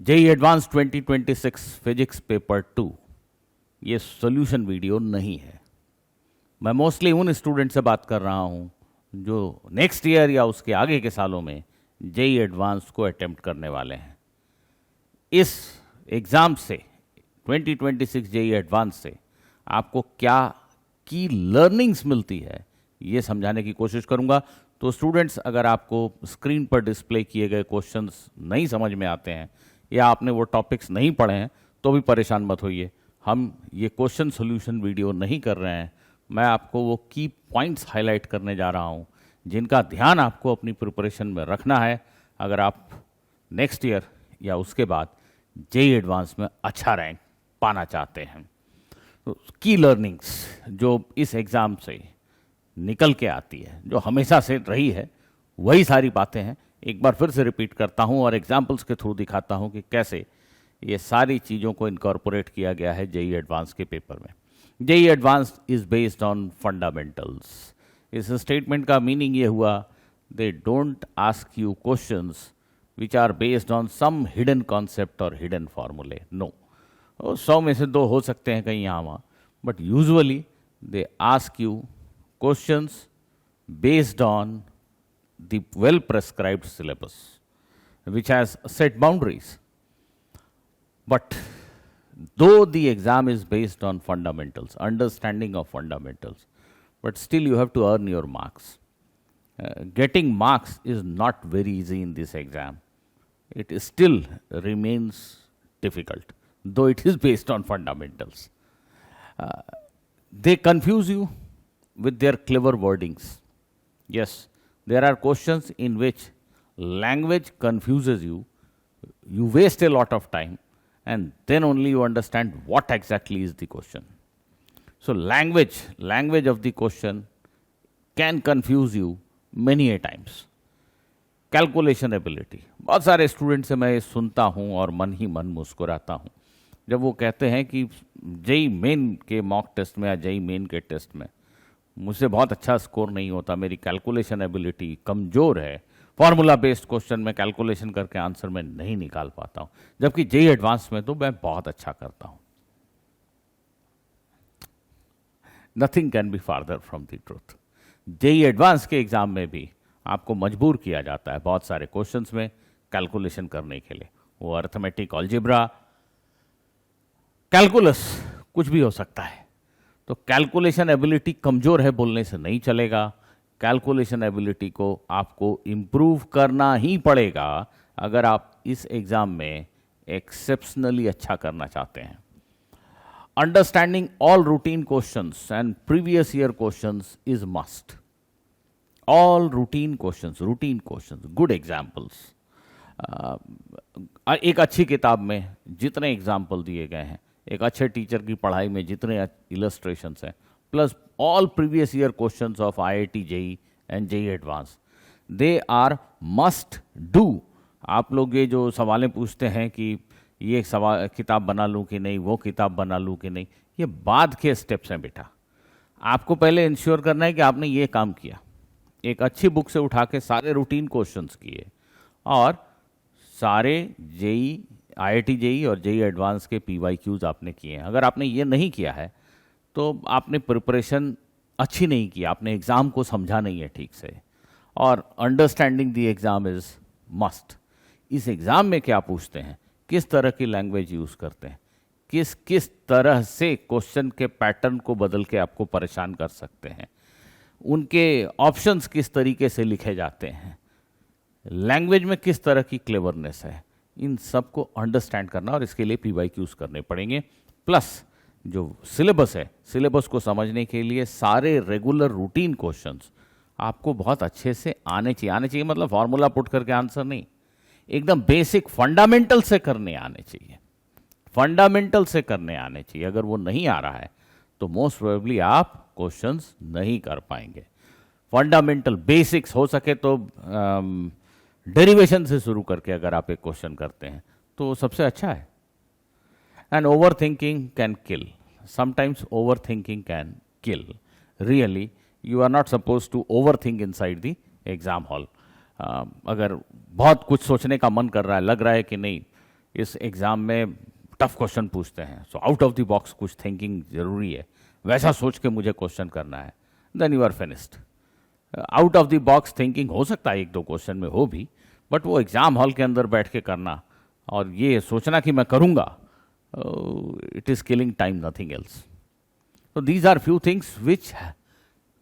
JEE advance 2026 physics paper 2 ये solution video नहीं है। मैं मोस्टली उन स्टूडेंट से बात कर रहा हूँ जो नेक्स्ट ईयर या उसके आगे के सालों में जेई एडवांस को अटेम्प्ट करने वाले हैं। इस एग्ज़ाम से 2026 जेई एडवांस से आपको क्या की लर्निंग्स मिलती है ये समझाने की कोशिश करूँगा। तो स्टूडेंट्स, अगर आपको स्क्रीन पर डिस्प्ले किए गए क्वेश्चंस नहीं समझ में आते हैं या आपने वो टॉपिक्स नहीं पढ़े हैं तो भी परेशान मत होइए। हम ये क्वेश्चन सॉल्यूशन वीडियो नहीं कर रहे हैं। मैं आपको वो की पॉइंट्स हाईलाइट करने जा रहा हूँ जिनका ध्यान आपको अपनी प्रिपरेशन में रखना है अगर आप नेक्स्ट ईयर या उसके बाद जेई एडवांस में अच्छा रैंक पाना चाहते हैं। तो की लर्निंग्स जो इस एग्ज़ाम से निकल के आती है, जो हमेशा से रही है, वही सारी बातें हैं। एक बार फिर से रिपीट करता हूँ और एग्जाम्पल्स के थ्रू दिखाता हूँ कि कैसे ये सारी चीज़ों को इनकॉर्पोरेट किया गया है जेई एडवांस के पेपर में। JEE advance is based on fundamentals. इस स्टेटमेंट का मीनिंग ये हुआ, they don't ask you questions which are based on some hidden concept और हिडन फार्मूले। नो, 100 में से 2 हो सकते हैं कहीं यहाँ वहाँ, but usually they ask you questions based on the well prescribed syllabus which has set boundaries. But though the exam is based on fundamentals, understanding of fundamentals, but still you have to earn your marks. Getting marks is not very easy in this exam. It still remains difficult, though it is based on fundamentals. They confuse you with their clever wordings. Yes, there are questions in which language confuses you. You waste a lot of time and then only you understand what exactly is the question. So language of the question can confuse you many a times. Calculation ability, बहुत सारे student से मैं ये सुनता हूँ और मन ही मन मुस्कुराता हूँ जब वो कहते हैं कि जेई मेन के मॉक टेस्ट में या जेई मेन के टेस्ट में मुझसे बहुत अच्छा स्कोर नहीं होता, मेरी कैलकुलेशन एबिलिटी कमज़ोर है, फार्मूला बेस्ड क्वेश्चन में कैलकुलेशन करके आंसर मैं नहीं निकाल पाता हूँ, जबकि जेई एडवांस में तो मैं बहुत अच्छा करता हूँ। Nothing can be farther from the truth. JEE advance के एग्ज़ाम में भी आपको मजबूर किया जाता है बहुत सारे क्वेश्चंस में कैलकुलेशन करने के लिए। वो अर्थमेटिक, अलजेब्रा, कैलकुलस, कुछ भी हो सकता है। तो कैलकुलेशन एबिलिटी कमज़ोर है बोलने से नहीं चलेगा। कैलकुलेशन एबिलिटी को आपको इम्प्रूव करना ही पड़ेगा अगर आप इस एग्ज़ाम में एक्सेप्शनली अच्छा करना चाहते हैं। Understanding all routine questions and previous year questions is must. All routine questions, good examples. एक अच्छी किताब में जितने एग्जाम्पल दिए गए हैं, एक अच्छे टीचर की पढ़ाई में जितने इलस्ट्रेशंस हैं, plus all previous year questions of IIT JEE and JEE advance, they are must do. आप लोग ये जो सवालें पूछते हैं कि ये किताब बना लूँ कि नहीं, वो किताब बना लूँ कि नहीं, ये बाद के स्टेप्स हैं बेटा। आपको पहले इंश्योर करना है कि आपने ये काम किया, एक अच्छी बुक से उठा के सारे रूटीन क्वेश्चंस किए और सारे जेई, आईआईटी जेई और जेई एडवांस के पीवाईक्यूज आपने किए हैं। अगर आपने ये नहीं किया है तो आपने प्रिपरेशन अच्छी नहीं की, आपने एग्ज़ाम को समझा नहीं है ठीक से। और understanding the exam is must. इस एग्ज़ाम में क्या पूछते हैं, किस तरह की लैंग्वेज यूज़ करते हैं, किस तरह से क्वेश्चन के पैटर्न को बदल के आपको परेशान कर सकते हैं, उनके ऑप्शंस किस तरीके से लिखे जाते हैं, लैंग्वेज में किस तरह की क्लेवरनेस है, इन सब को अंडरस्टैंड करना और इसके लिए पीवाईक्यूज करने पड़ेंगे। प्लस जो सिलेबस है, सिलेबस को समझने के लिए सारे रेगुलर रूटीन क्वेश्चंस आपको बहुत अच्छे से आने चाहिए मतलब फार्मूला पुट करके आंसर नहीं, एकदम बेसिक फंडामेंटल से करने आने चाहिए, अगर वो नहीं आ रहा है तो मोस्ट प्रोबेबली आप क्वेश्चंस नहीं कर पाएंगे। फंडामेंटल बेसिक्स हो सके तो डेरिवेशन से शुरू करके अगर आप एक क्वेश्चन करते हैं तो सबसे अच्छा है। And over thinking can kill, sometimes over thinking can kill. Really you are not suppose to over think inside the exam hall. अगर बहुत कुछ सोचने का मन कर रहा है, लग रहा है कि नहीं इस एग्ज़ाम में टफ क्वेश्चन पूछते हैं, so out of the box कुछ थिंकिंग ज़रूरी है, वैसा सोच के मुझे क्वेश्चन करना है, then you are finished. Out of the box thinking हो सकता है एक दो क्वेश्चन में हो भी, बट वो एग्ज़ाम हॉल के अंदर बैठ के करना और ये सोचना कि मैं करूँगा, it is killing time, nothing else. So these are few things which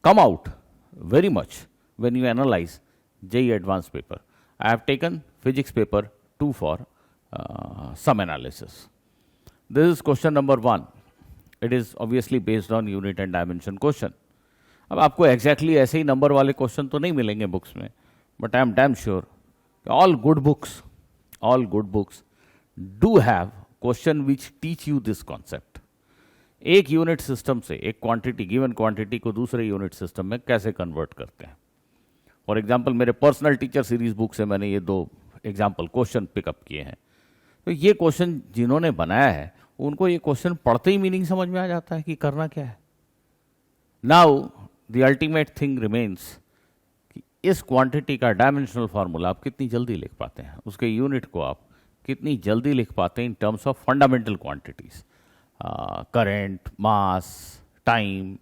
come out very much when you analyze JEE advanced paper. I have taken physics paper 2 for some analysis. This is question number 1. It is obviously based on unit and dimension question. अब आपको exactly ऐसे ही number वाले question तो नहीं मिलेंगे books में, but I am damn sure all good books do have question which teach you this concept. एक unit system से एक क्वांटिटी, गिवन क्वांटिटी को दूसरे यूनिट सिस्टम में कैसे कन्वर्ट करते हैं। फॉर एग्जांपल मेरे पर्सनल टीचर सीरीज बुक से मैंने ये 2 एग्जांपल क्वेश्चन पिकअप किए हैं। तो ये क्वेश्चन जिन्होंने बनाया है उनको ये क्वेश्चन पढ़ते ही मीनिंग समझ में आ जाता है कि करना क्या है। Now the ultimate thing remains कि इस क्वांटिटी का डायमेंशनल फार्मूला आप कितनी जल्दी लिख पाते हैं, उसके यूनिट को आप कितनी जल्दी लिख पाते हैं in terms of fundamental quantities, current, mass, time,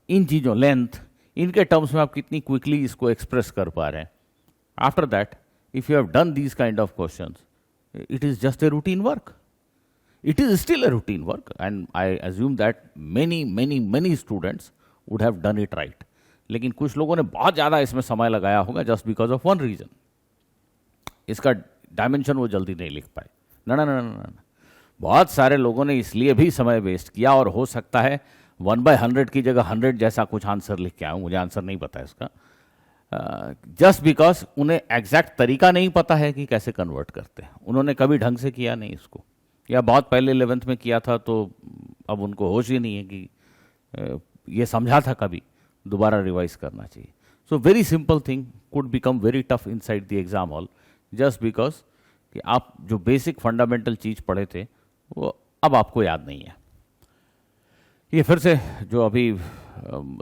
इन चीज़ों, लेंथ, इनके टर्म्स में आप कितनी क्विकली इसको एक्सप्रेस कर पा रहे हैं। After that if you have done these kind of questions, it is just a routine work, it is still a routine work, and I assume that many students would have done it right. लेकिन कुछ लोगों ने बहुत ज़्यादा इसमें समय लगाया होगा just because of one reason, इसका डायमेंशन वो जल्दी नहीं लिख पाए। ना, बहुत सारे लोगों ने इसलिए भी समय वेस्ट किया, और हो सकता है 1/100 की जगह 100 जैसा कुछ आंसर लिख के आऊँ, मुझे आंसर नहीं पता है इसका, जस्ट बिकॉज उन्हें एग्जैक्ट तरीका नहीं पता है कि कैसे कन्वर्ट करते हैं। उन्होंने कभी ढंग से किया नहीं इसको, या बहुत पहले 11th में किया था तो अब उनको होश ही नहीं है कि ये समझा था कभी, दोबारा रिवाइज करना चाहिए। So very simple thing could become very tough inside the exam hall just because कि आप जो बेसिक फंडामेंटल चीज़ पढ़े थे वो अब आपको याद नहीं है। ये फिर से जो अभी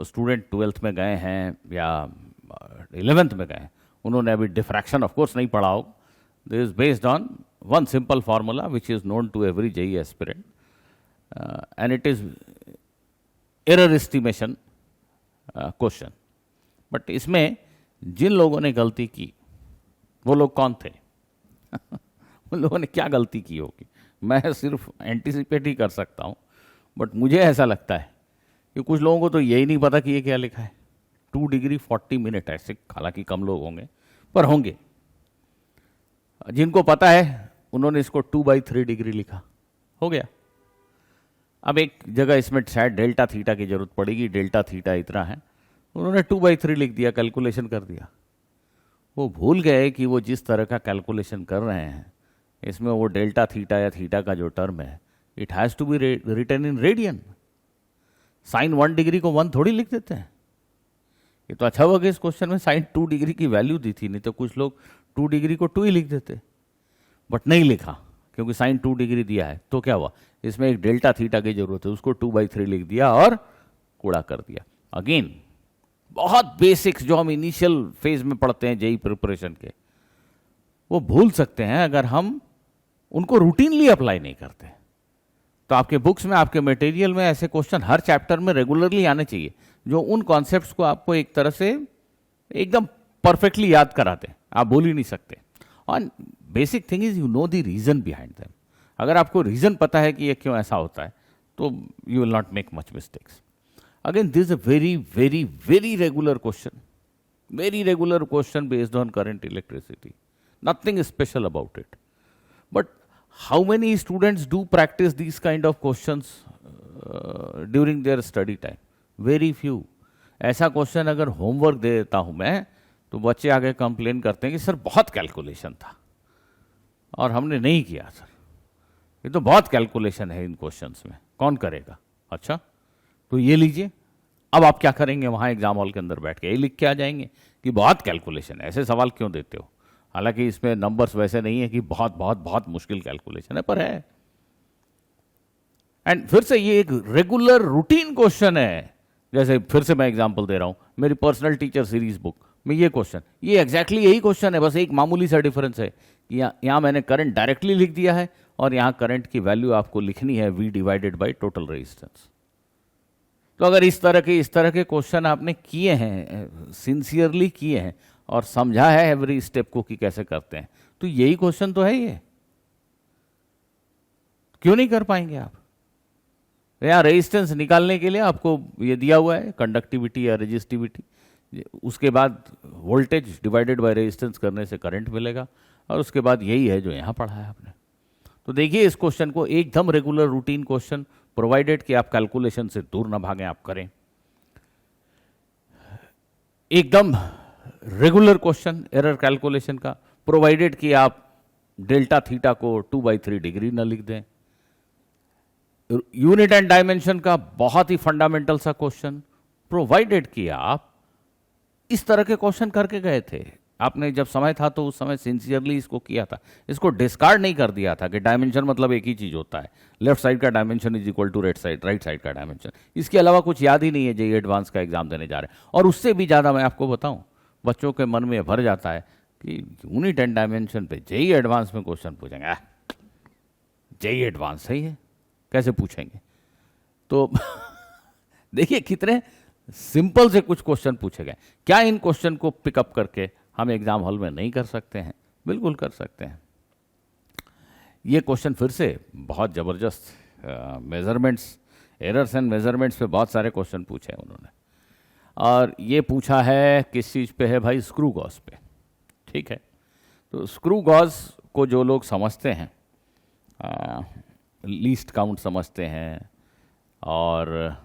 स्टूडेंट 12th में गए हैं या 11th में गए हैं, उन्होंने अभी डिफ्रैक्शन ऑफ कोर्स नहीं पढ़ा हो। This is based on one simple formula which is known to every JEE aspirant, and it is error estimation question. But इसमें जिन लोगों ने गलती की वो लोग कौन थे? उन लोगों ने क्या गलती की होगी मैं सिर्फ एंटिसिपेट ही कर सकता हूँ, बट मुझे ऐसा लगता है कि कुछ लोगों को तो यही नहीं पता कि ये क्या लिखा है। 2 डिग्री 40 मिनट, ऐसे हालांकि कम लोग होंगे पर होंगे। जिनको पता है उन्होंने इसको 2/3 डिग्री लिखा, हो गया। अब एक जगह इसमें शायद डेल्टा थीटा की जरूरत पड़ेगी, डेल्टा थीटा इतना है, उन्होंने 2/3 लिख दिया, कैलकुलेशन कर दिया। वो भूल गए कि वो जिस तरह का कैलकुलेशन कर रहे हैं इसमें वो डेल्टा थीटा या थीटा का जो टर्म है it has to be written in radian. Sine 1 degree को 1 थोड़ी लिख देते हैं। ये तो अच्छा हुआ कि इस क्वेश्चन में साइन 2 डिग्री की वैल्यू दी थी, नहीं तो कुछ लोग 2 डिग्री को 2 ही लिख देते, बट नहीं लिखा क्योंकि साइन 2 डिग्री दिया है। तो क्या हुआ, इसमें एक डेल्टा थीटा की जरूरत है, उसको 2/3 लिख दिया और कूड़ा कर दिया। अगेन बहुत बेसिक्स जो हम इनिशियल फेज में पढ़ते हैं JEE प्रिपरेशन के, वो भूल सकते हैं अगर हम उनको रूटीनली अप्लाई नहीं करते। तो आपके बुक्स में, आपके मटेरियल में ऐसे क्वेश्चन हर चैप्टर में रेगुलरली आने चाहिए जो उन कॉन्सेप्ट्स को आपको एक तरह से एकदम परफेक्टली याद कराते हैं, आप भूल ही नहीं सकते। और basic thing is you know the reason behind them. अगर आपको रीजन पता है कि ये क्यों ऐसा होता है तो you will not make much mistakes. Again this is a very very very regular question, very regular question based on current electricity. Nothing special about it. But how many students do practice these kind of questions during their study time? Very few. ऐसा question अगर homework दे देता हूं मैं तो बच्चे आगे complain करते हैं कि सर बहुत कैलकुलेशन था और हमने नहीं किया। सर ये तो बहुत कैलकुलेशन है इन क्वेश्चंस में, कौन करेगा? अच्छा तो ये लीजिए, अब आप क्या करेंगे वहाँ एग्जाम हॉल के अंदर बैठ के? ये लिख के आ जाएंगे कि बहुत कैलकुलेशन है। ऐसे सवाल क्यों देते हो? हालांकि इसमें नंबर्स वैसे नहीं है कि बहुत बहुत बहुत मुश्किल कैलकुलेशन है, पर है। एंड फिर से ये एक रेगुलर रूटीन क्वेश्चन है। जैसे फिर से मैं एग्जांपल दे रहा हूं, मेरी पर्सनल टीचर सीरीज बुक, में ये क्वेश्चन, ये एग्जैक्टली यही क्वेश्चन है, बस एक मामूली सा डिफरेंस है कि यहाँ मैंने करंट डायरेक्टली लिख दिया है और यहाँ करंट की वैल्यू आपको लिखनी है V divided by total resistance. तो अगर इस तरह के क्वेश्चन आपने किए हैं, सिंसियरली किए हैं और समझा है एवरी स्टेप को कि कैसे करते हैं, तो यही क्वेश्चन तो है ये। क्यों नहीं कर पाएंगे आप? यहाँ रेजिस्टेंस निकालने के लिए आपको ये दिया हुआ है कंडक्टिविटी या रेजिस्टिविटी, उसके बाद वोल्टेज डिवाइडेड बाय रेजिस्टेंस करने से करंट मिलेगा, और उसके बाद यही है जो यहाँ पढ़ा है आपने। तो देखिए इस क्वेश्चन को एकदम रेगुलर रूटीन क्वेश्चन, प्रोवाइडेड कि आप कैलकुलेशन से दूर ना भागें, आप करें। एकदम रेगुलर क्वेश्चन एरर कैलकुलेशन का, प्रोवाइडेड कि आप डेल्टा थीटा को 2/3 डिग्री ना लिख दें। यूनिट एंड डायमेंशन का बहुत ही फंडामेंटल सा क्वेश्चन, प्रोवाइडेड कि आप इस तरह के क्वेश्चन करके गए थे। आपने जब समय था तो उस समय सिंसियरली इसको किया था, इसको डिस्कार्ड नहीं कर दिया था कि डायमेंशन मतलब एक ही चीज होता है, लेफ्ट साइड का dimension is equal to right side का डायमेंशन। इसके अलावा कुछ याद ही नहीं है जेईई एडवांस का एग्जाम देने जा रहे हैं। और उससे भी ज़्यादा मैं आपको बताऊं, बच्चों के मन में भर जाता है कि यूनिट एंड डायमेंशन पे जेईई एडवांस में क्वेश्चन पूछेंगे। जेईई एडवांस है ये, कैसे पूछेंगे? तो देखिए कितने सिंपल से कुछ क्वेश्चन पूछे गए। क्या इन क्वेश्चन को पिकअप करके हम एग्जाम हॉल में नहीं कर सकते हैं? बिल्कुल कर सकते हैं। ये क्वेश्चन फिर से बहुत ज़बरदस्त मेजरमेंट्स, एरर्स एंड मेजरमेंट्स पे बहुत सारे क्वेश्चन पूछे हैं उन्होंने। और ये पूछा है किस चीज़ पे है भाई? स्क्रू गॉज पे। ठीक है, तो स्क्रू गॉज को जो लोग समझते हैं, लीस्ट काउंट समझते हैं और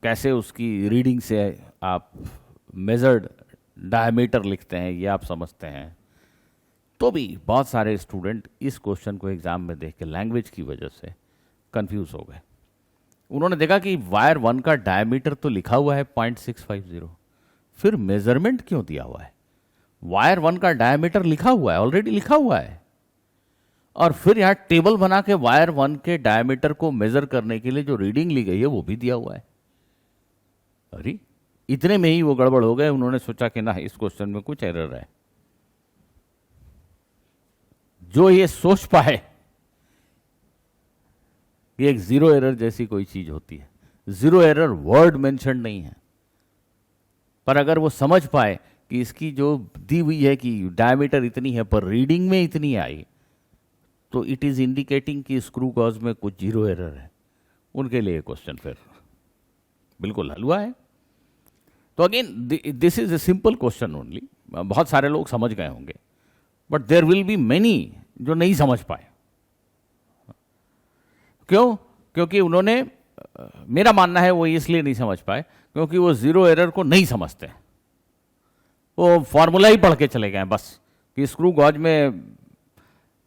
कैसे उसकी रीडिंग से आप मेजर्ड डायमीटर लिखते हैं, ये आप समझते हैं, तो भी बहुत सारे स्टूडेंट इस क्वेश्चन को एग्जाम में देख के लैंग्वेज की वजह से कंफ्यूज हो गए। उन्होंने देखा कि वायर 1 का डायमीटर तो लिखा हुआ है 0.650, फिर मेजरमेंट क्यों दिया हुआ है? वायर 1 का डायमीटर लिखा हुआ है, ऑलरेडी लिखा हुआ है, और फिर यहाँ टेबल बना के वायर 1 के डायमीटर को मेजर करने के लिए जो रीडिंग ली गई है वो भी दिया हुआ है। अरे इतने में ही वो गड़बड़ हो गए। उन्होंने सोचा कि ना, इस क्वेश्चन में कुछ एरर है। जो ये सोच पाए कि एक जीरो एरर जैसी कोई चीज होती है, जीरो एरर वर्ड मेंशन नहीं है, पर अगर वो समझ पाए कि इसकी जो दी हुई है कि डायमीटर इतनी है पर रीडिंग में इतनी आई, तो इट इज इंडिकेटिंग कि स्क्रू गॉज में कुछ जीरो एरर है। उनके लिए क्वेश्चन फिर बिल्कुल हल हुआ है। तो again this is a simple question only, बहुत सारे लोग समझ गए होंगे, but there will be many जो नहीं समझ पाए। क्यों? क्योंकि उन्होंने, मेरा मानना है वो इसलिए नहीं समझ पाए क्योंकि वो जीरो एरर को नहीं समझते। वो फॉर्मूला ही पढ़ के चले गए बस कि स्क्रू गॉज में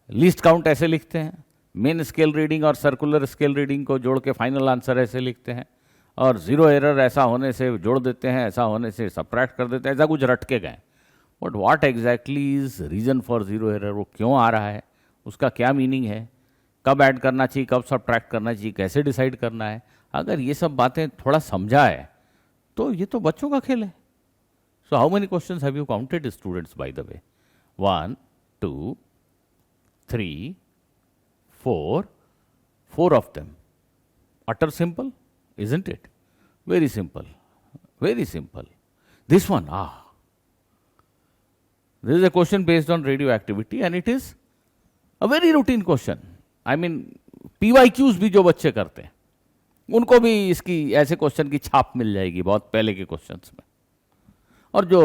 लीस्ट काउंट ऐसे लिखते हैं, मेन स्केल रीडिंग और सर्कुलर स्केल रीडिंग को जोड़ के फाइनल आंसर ऐसे लिखते हैं, और जीरो एरर ऐसा होने से जोड़ देते हैं, ऐसा होने से सबट्रैक्ट कर देते हैं, ऐसा कुछ रट के गए। But what exactly is reason for zero error? वो क्यों आ रहा है, उसका क्या मीनिंग है, कब ऐड करना चाहिए, कब सबट्रैक्ट करना चाहिए, कैसे डिसाइड करना है, अगर ये सब बातें थोड़ा समझा है तो ये तो बच्चों का खेल है। So how many questions have you counted students by the way? 1 2 3 4, 4 of them. Utter simple, isn't it? Very simple, very simple. This one, this is a question based on radioactivity and it is a very routine question. I mean, PYQs भी जो बच्चे करते हैं उनको भी इसकी ऐसे question की छाप मिल जाएगी बहुत पहले के क्वेश्चंस में। और जो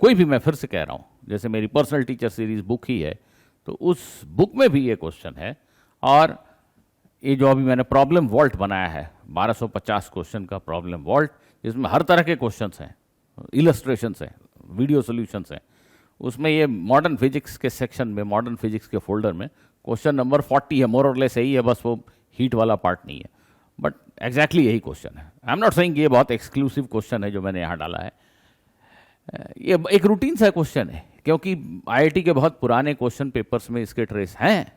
कोई भी, मैं फिर से कह रहा हूँ, जैसे मेरी पर्सनल टीचर सीरीज बुक ही है, तो उस बुक में भी ये क्वेश्चन है। और ये जो अभी मैंने प्रॉब्लम वॉल्ट बनाया है, 1250 क्वेश्चन का प्रॉब्लम वॉल्ट, जिसमें हर तरह के क्वेश्चंस हैं, इलस्ट्रेशंस हैं, वीडियो सॉल्यूशंस हैं, उसमें ये मॉडर्न फिजिक्स के सेक्शन में, मॉडर्न फिजिक्स के फोल्डर में क्वेश्चन नंबर 40 है, मोर और लेस यही है, बस वो हीट वाला पार्ट नहीं है, बट एग्जैक्टली यही क्वेश्चन है। आई एम नॉट सेइंग ये बहुत एक्सक्लूसिव क्वेश्चन है जो मैंने यहाँ डाला है, ये एक रूटीन सा क्वेश्चन है, क्योंकि आईआईटी के बहुत पुराने क्वेश्चन पेपर्स में इसके ट्रेस हैं।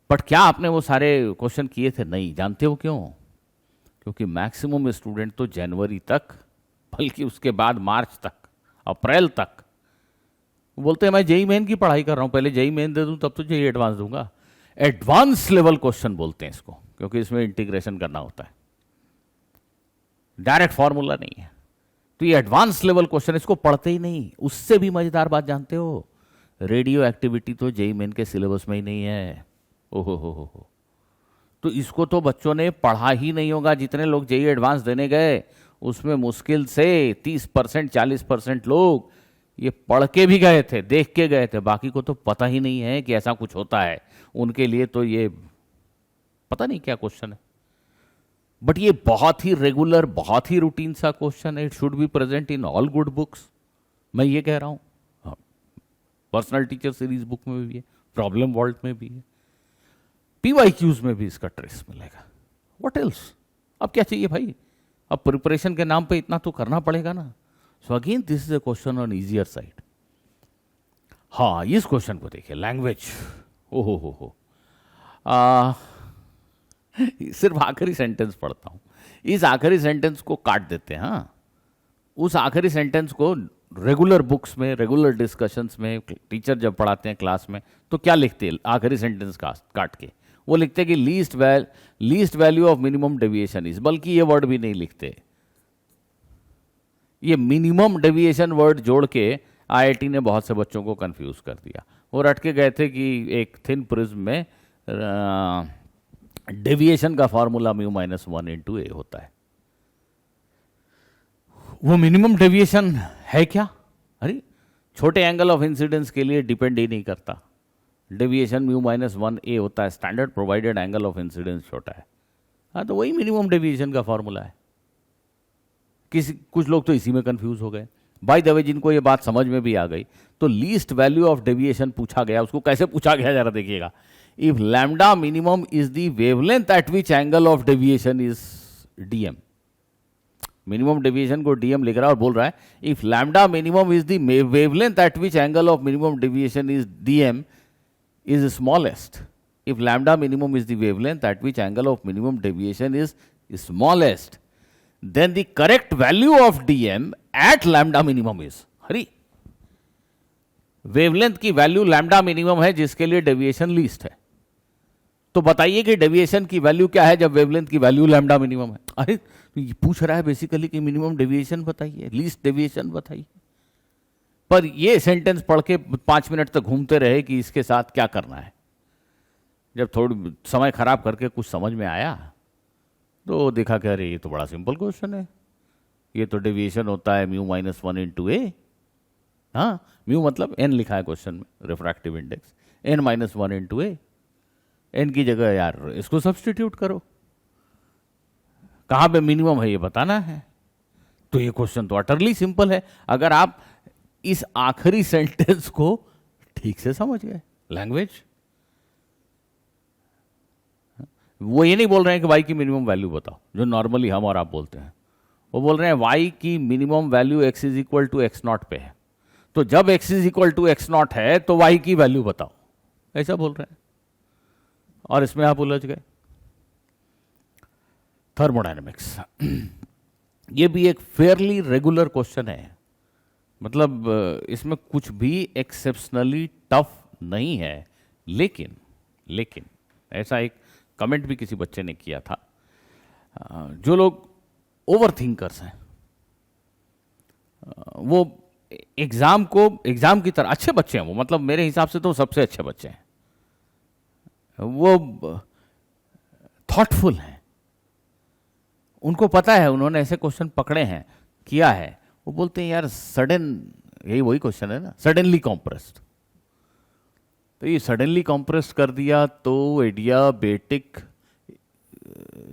बट क्या आपने वो सारे क्वेश्चन किए थे? नहीं। जानते हो क्यों? क्योंकि मैक्सिमम स्टूडेंट तो जनवरी तक, बल्कि उसके बाद मार्च तक अप्रैल तक। बोलते हैं मैं जेई मेन की पढ़ाई कर रहा हूं, पहले जेई मेन दे दूं तब तो जेई एडवांस दूंगा। एडवांस लेवल क्वेश्चन बोलते हैं इसको, क्योंकि इसमें इंटीग्रेशन करना होता है, डायरेक्ट फॉर्मूला नहीं है। तो ये एडवांस लेवल क्वेश्चन, इसको पढ़ते ही नहीं। उससे भी मजेदार बात जानते हो, रेडियो एक्टिविटी तो जेई मेन के सिलेबस में ही नहीं है। ओहो हो। तो इसको तो बच्चों ने पढ़ा ही नहीं होगा। जितने लोग जेई एडवांस देने गए उसमें मुश्किल से 30% 40% लोग ये पढ़ के भी गए थे, देख के गए थे, बाकी को तो पता ही नहीं है कि ऐसा कुछ होता है। उनके लिए तो ये पता नहीं क्या क्वेश्चन है। बट ये बहुत ही रेगुलर, बहुत ही रूटीन सा क्वेश्चन है। It should be present in all good books, मैं ये कह रहा हूं। पर्सनल टीचर सीरीज बुक में भी है, प्रॉब्लम वर्ल्ड में भी है, पीवाईक्यूज में भी इसका ट्रेस मिलेगा। What else? अब क्या चाहिए भाई? अब प्रिपरेशन के नाम पे इतना तो करना पड़ेगा ना। So again this is a question on easier side. हाँ, इस क्वेश्चन को देखिए, लैंग्वेज। ओहो हो। सिर्फ आखिरी सेंटेंस पढ़ता हूं। इस आखिरी सेंटेंस को काट देते हैं। हाँ, उस आखिरी सेंटेंस को रेगुलर बुक्स में, रेगुलर डिस्कशंस में, टीचर जब पढ़ाते हैं क्लास में तो क्या लिखते हैं आखिरी सेंटेंस काट के? वो लिखते हैं कि least value of minimum deviation is, बल्कि ये वर्ड भी नहीं लिखते। ये मिनिमम डेविएशन वर्ड जोड़ के आईआईटी ने बहुत से बच्चों को कंफ्यूज कर दिया। वो रट के गए थे कि एक थिन प्रिज्म में डेविएशन का फॉर्मूला μ-1 × a होता है। वो मिनिमम डेविएशन है क्या? अरे छोटे एंगल ऑफ इंसिडेंस के लिए डिपेंड ही नहीं करता। डेविएशन μ-1 a होता है, standard provided angle of incidence छोटा है। हाँ, तो वही मिनिमम डेविएशन का फॉर्मूला है। कुछ लोग तो इसी में कंफ्यूज हो गए। बाय द वे, जिनको ये बात समझ में भी आ गई, तो लीस्ट वैल्यू ऑफ डेविएशन पूछा गया। उसको कैसे पूछा गया जरा देखिएगा। If lambda minimum is the wavelength eight which angle of deviation is dm। Minimum deviation को dm लिख रहा है और बोल रहा है if lambda minimum is the wavelength eight which angle of minimum deviation is dm is smallest. If lambda minimum is the wavelength at which angle of minimum deviation is smallest, then the correct value of dm at lambda minimum is, Hari, wavelength की value lambda minimum है जिसके लिए deviation least है। तो बताइए कि deviation की value क्या है जब वेवलेंथ की वैल्यू लैम्डा मिनिमम है। अरे तो ये पूछ रहा है बेसिकली कि मिनिमम डेविएशन बताइए, लीस्ट डेविएशन बताइए। पर ये सेंटेंस पढ़ के 5 मिनट तक घूमते रहे कि इसके साथ क्या करना है। जब थोड़ी समय खराब करके कुछ समझ में आया तो देखा कि अरे ये तो बड़ा सिंपल क्वेश्चन है। ये तो डेविएशन होता है μ-1 × a। हाँ, म्यू मतलब n लिखा है क्वेश्चन में, refractive index, n-1 × a। n की जगह यार इसको सब्स्टिट्यूट करो, कहाँ पे मिनिमम है ये बताना है। तो ये क्वेश्चन तो अटरली सिंपल है अगर आप इस आखिरी सेंटेंस को ठीक से समझ गए। लैंग्वेज, वो ये नहीं बोल रहे हैं कि y की मिनिमम वैल्यू बताओ जो नॉर्मली हम और आप बोलते हैं। वो बोल रहे हैं y की मिनिमम वैल्यू x = x0 पे है, तो जब x = x0 है तो y की वैल्यू बताओ, ऐसा बोल रहे हैं। और इसमें आप उलझ गए। थर्मोडायनेमिक्स, ये भी एक फेयरली रेगुलर क्वेश्चन है। मतलब इसमें कुछ भी एक्सेप्शनली टफ नहीं है। लेकिन ऐसा एक कमेंट भी किसी बच्चे ने किया था, जो लोग ओवर थिंकर्स हैं वो एग्जाम की तरह, अच्छे बच्चे हैं वो, मतलब मेरे हिसाब से तो सबसे अच्छे बच्चे हैं, वो थॉटफुल हैं। उनको पता है, उन्होंने ऐसे क्वेश्चन पकड़े हैं, किया है। वो बोलते हैं यार सडन, यही वही क्वेश्चन है ना, सडनली कॉम्प्रेस्ड। तो ये सडनली कॉम्प्रेस्ड कर दिया तो एडियाबेटिक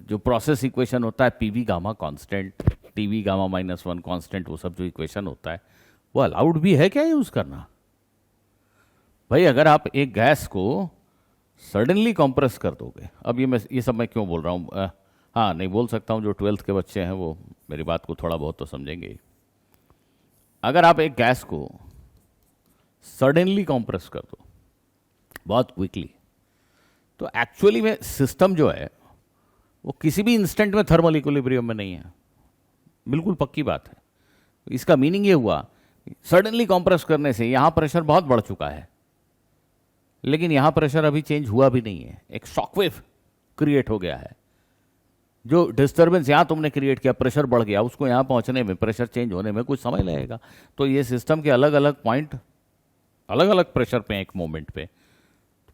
जो प्रोसेस इक्वेशन होता है, PV gamma constant, TV gamma -1 constant, वो सब जो इक्वेशन होता है वो अलाउड भी है क्या यूज करना? भाई अगर आप एक गैस को सडनली कॉम्प्रेस कर दोगे, अब ये सब मैं क्यों बोल रहा हूँ, हाँ नहीं बोल सकता हूँ, जो 12th के बच्चे हैं वो मेरी बात को थोड़ा बहुत तो समझेंगे। अगर आप एक गैस को सडनली कॉम्प्रेस कर दो बहुत क्विकली, तो एक्चुअली में सिस्टम जो है वो किसी भी इंस्टेंट में थर्मल इक्विलिब्रियम में नहीं है। बिल्कुल पक्की बात है। इसका मीनिंग ये हुआ सडनली कंप्रेस करने से यहां प्रेशर बहुत बढ़ चुका है, लेकिन यहां प्रेशर अभी चेंज हुआ भी नहीं है, एक शॉकवेव क्रिएट हो गया है। जो डिस्टर्बेंस यहां तुमने क्रिएट किया, प्रेशर बढ़ गया, उसको यहां पहुंचने में, प्रेशर चेंज होने में कुछ समय लगेगा। तो ये सिस्टम के अलग अलग पॉइंट अलग अलग प्रेशर पे, एक मोमेंट पे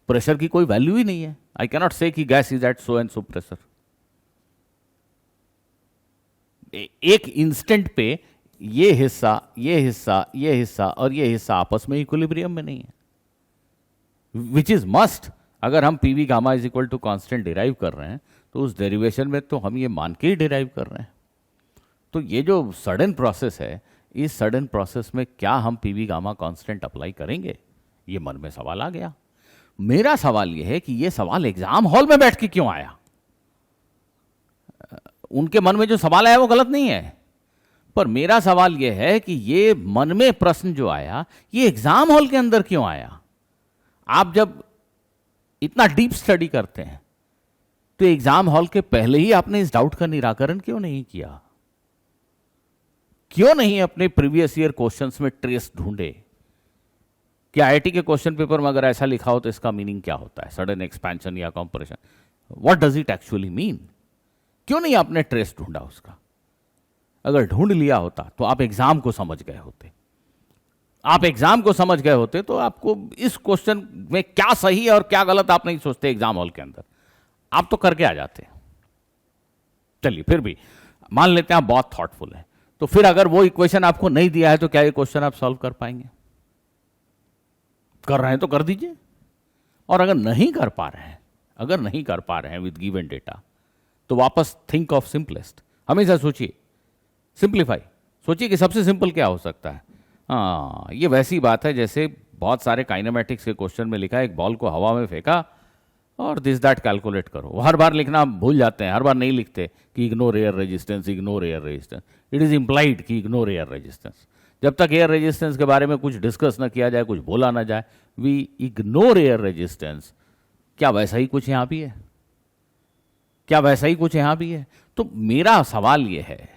प्रेशर की कोई वैल्यू ही नहीं है। आई कैनॉट से कि gas is at so and so pressure. एक इंस्टेंट पे ये हिस्सा, ये हिस्सा, ये हिस्सा और ये हिस्सा आपस में इक्विलिब्रियम में नहीं है, विच इज मस्ट। अगर हम PV gamma is equal to constant derive कर रहे हैं तो उस डेरिवेशन में तो हम ये मान के ही डिराइव कर रहे हैं। तो ये जो सडन प्रोसेस है, इस सडन प्रोसेस में क्या हम पीवी गामा कांस्टेंट अप्लाई करेंगे, ये मन में सवाल आ गया। मेरा सवाल ये है कि ये सवाल एग्जाम हॉल में बैठ के क्यों आया। उनके मन में जो सवाल आया वो गलत नहीं है, पर मेरा सवाल यह है कि ये मन में प्रश्न जो आया ये एग्जाम हॉल के अंदर क्यों आया। आप जब इतना डीप स्टडी करते हैं तो एग्जाम हॉल के पहले ही आपने इस डाउट का निराकरण क्यों नहीं किया? क्यों नहीं अपने प्रीवियस ईयर क्वेश्चंस में ट्रेस ढूंढे कि आईआईटी के क्वेश्चन पेपर में अगर ऐसा लिखा हो तो इसका मीनिंग क्या होता है, सडन एक्सपेंशन या compression, what does it actually mean? क्यों नहीं आपने ट्रेस ढूंढा उसका? अगर ढूंढ लिया होता तो आप एग्जाम को समझ गए होते। आप एग्जाम को समझ गए होते तो आपको इस क्वेश्चन में क्या सही है और क्या गलत आप नहीं सोचते एग्जाम हॉल के अंदर, आप तो करके आ जाते। चलिए फिर भी मान लेते हैं आप बहुत थॉटफुल हैं, तो फिर अगर वो इक्वेशन आपको नहीं दिया है तो क्या ये क्वेश्चन आप सॉल्व कर पाएंगे? कर रहे हैं तो कर दीजिए, और अगर नहीं कर पा रहे हैं, अगर नहीं कर पा रहे हैं विद गिवन डेटा, तो वापस थिंक ऑफ सिंपलेस्ट। हमेशा सोचिए, सिंप्लीफाई, सोचिए कि सबसे सिंपल क्या हो सकता है। हाँ, ये वैसी बात है जैसे बहुत सारे काइनेमेटिक्स के क्वेश्चन में लिखा है एक बॉल को हवा में फेंका और दिस दैट कैलकुलेट करो। हर बार लिखना भूल जाते हैं, हर बार नहीं लिखते कि ignore air resistance, ignore air resistance. It is implied कि इग्नोर एयर रेजिस्टेंस। जब तक एयर रेजिस्टेंस के बारे में कुछ डिस्कस ना किया जाए, कुछ बोला ना जाए, वी इग्नोर एयर रेजिस्टेंस। क्या वैसा ही कुछ यहां भी है? क्या वैसा ही कुछ यहां भी है? तो मेरा सवाल ये है,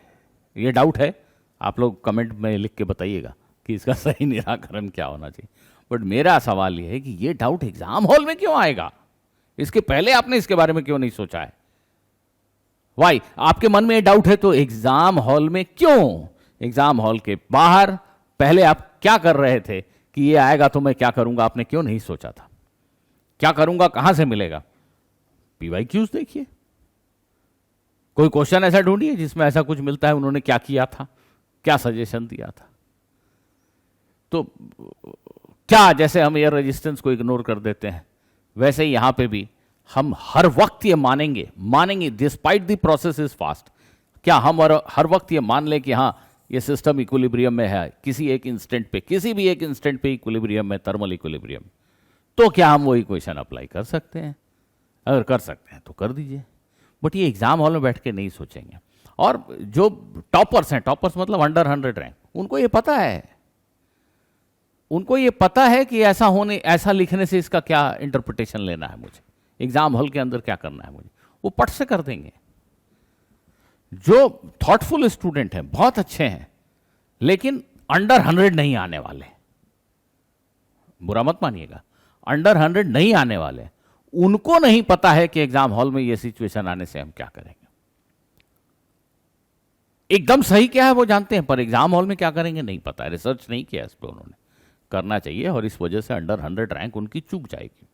ये डाउट है, आप लोग कमेंट में लिख के बताइएगा कि इसका सही निराकरण क्या होना चाहिए। बट मेरा सवाल ये है कि ये डाउट एग्जाम हॉल में क्यों आएगा? इसके पहले आपने इसके बारे में क्यों नहीं सोचा है? वाई? आपके मन में ये डाउट है तो एग्जाम हॉल में क्यों? एग्जाम हॉल के बाहर पहले आप क्या कर रहे थे कि ये आएगा तो मैं क्या करूंगा, आपने क्यों नहीं सोचा था? क्या करूंगा कहां से मिलेगा? पीवाईक्यूज देखिए, कोई क्वेश्चन ऐसा ढूंढिए जिसमें ऐसा कुछ मिलता है, उन्होंने क्या किया था, क्या सजेशन दिया था। तो क्या जैसे हम एयर रेजिस्टेंस को इग्नोर कर देते हैं, वैसे ही यहां पे भी हम हर वक्त ये मानेंगे despite the process is fast. क्या हम हर वक्त ये मान लें कि हाँ ये सिस्टम इक्विलिब्रियम में है, किसी एक इंस्टेंट पे, किसी भी एक इंस्टेंट पे इक्विलिब्रियम में, थर्मल इक्विलिब्रियम, तो क्या हम वो इक्वेशन अप्लाई कर सकते हैं? अगर कर सकते हैं तो कर दीजिए, बट ये एग्जाम हॉल में बैठ के नहीं सोचेंगे। और जो टॉपर्स हैं, टॉपर्स मतलब अंडर 100 रैंक, उनको ये पता है, उनको ये पता है कि ऐसा लिखने से इसका क्या इंटरप्रिटेशन लेना है मुझे, एग्जाम हॉल के अंदर क्या करना है मुझे, वो पट से कर देंगे। जो थॉटफुल स्टूडेंट हैं, बहुत अच्छे हैं, लेकिन अंडर 100 नहीं आने वाले, बुरा मत मानिएगा, अंडर 100 नहीं आने वाले, उनको नहीं पता है कि एग्जाम हॉल में ये सिचुएशन आने से हम क्या करेंगे। एकदम सही क्या है वो जानते हैं, पर एग्जाम हॉल में क्या करेंगे नहीं पता है, रिसर्च नहीं किया इस पर उन्होंने, करना चाहिए, और इस वजह से अंडर 100 रैंक उनकी चूक जाएगी।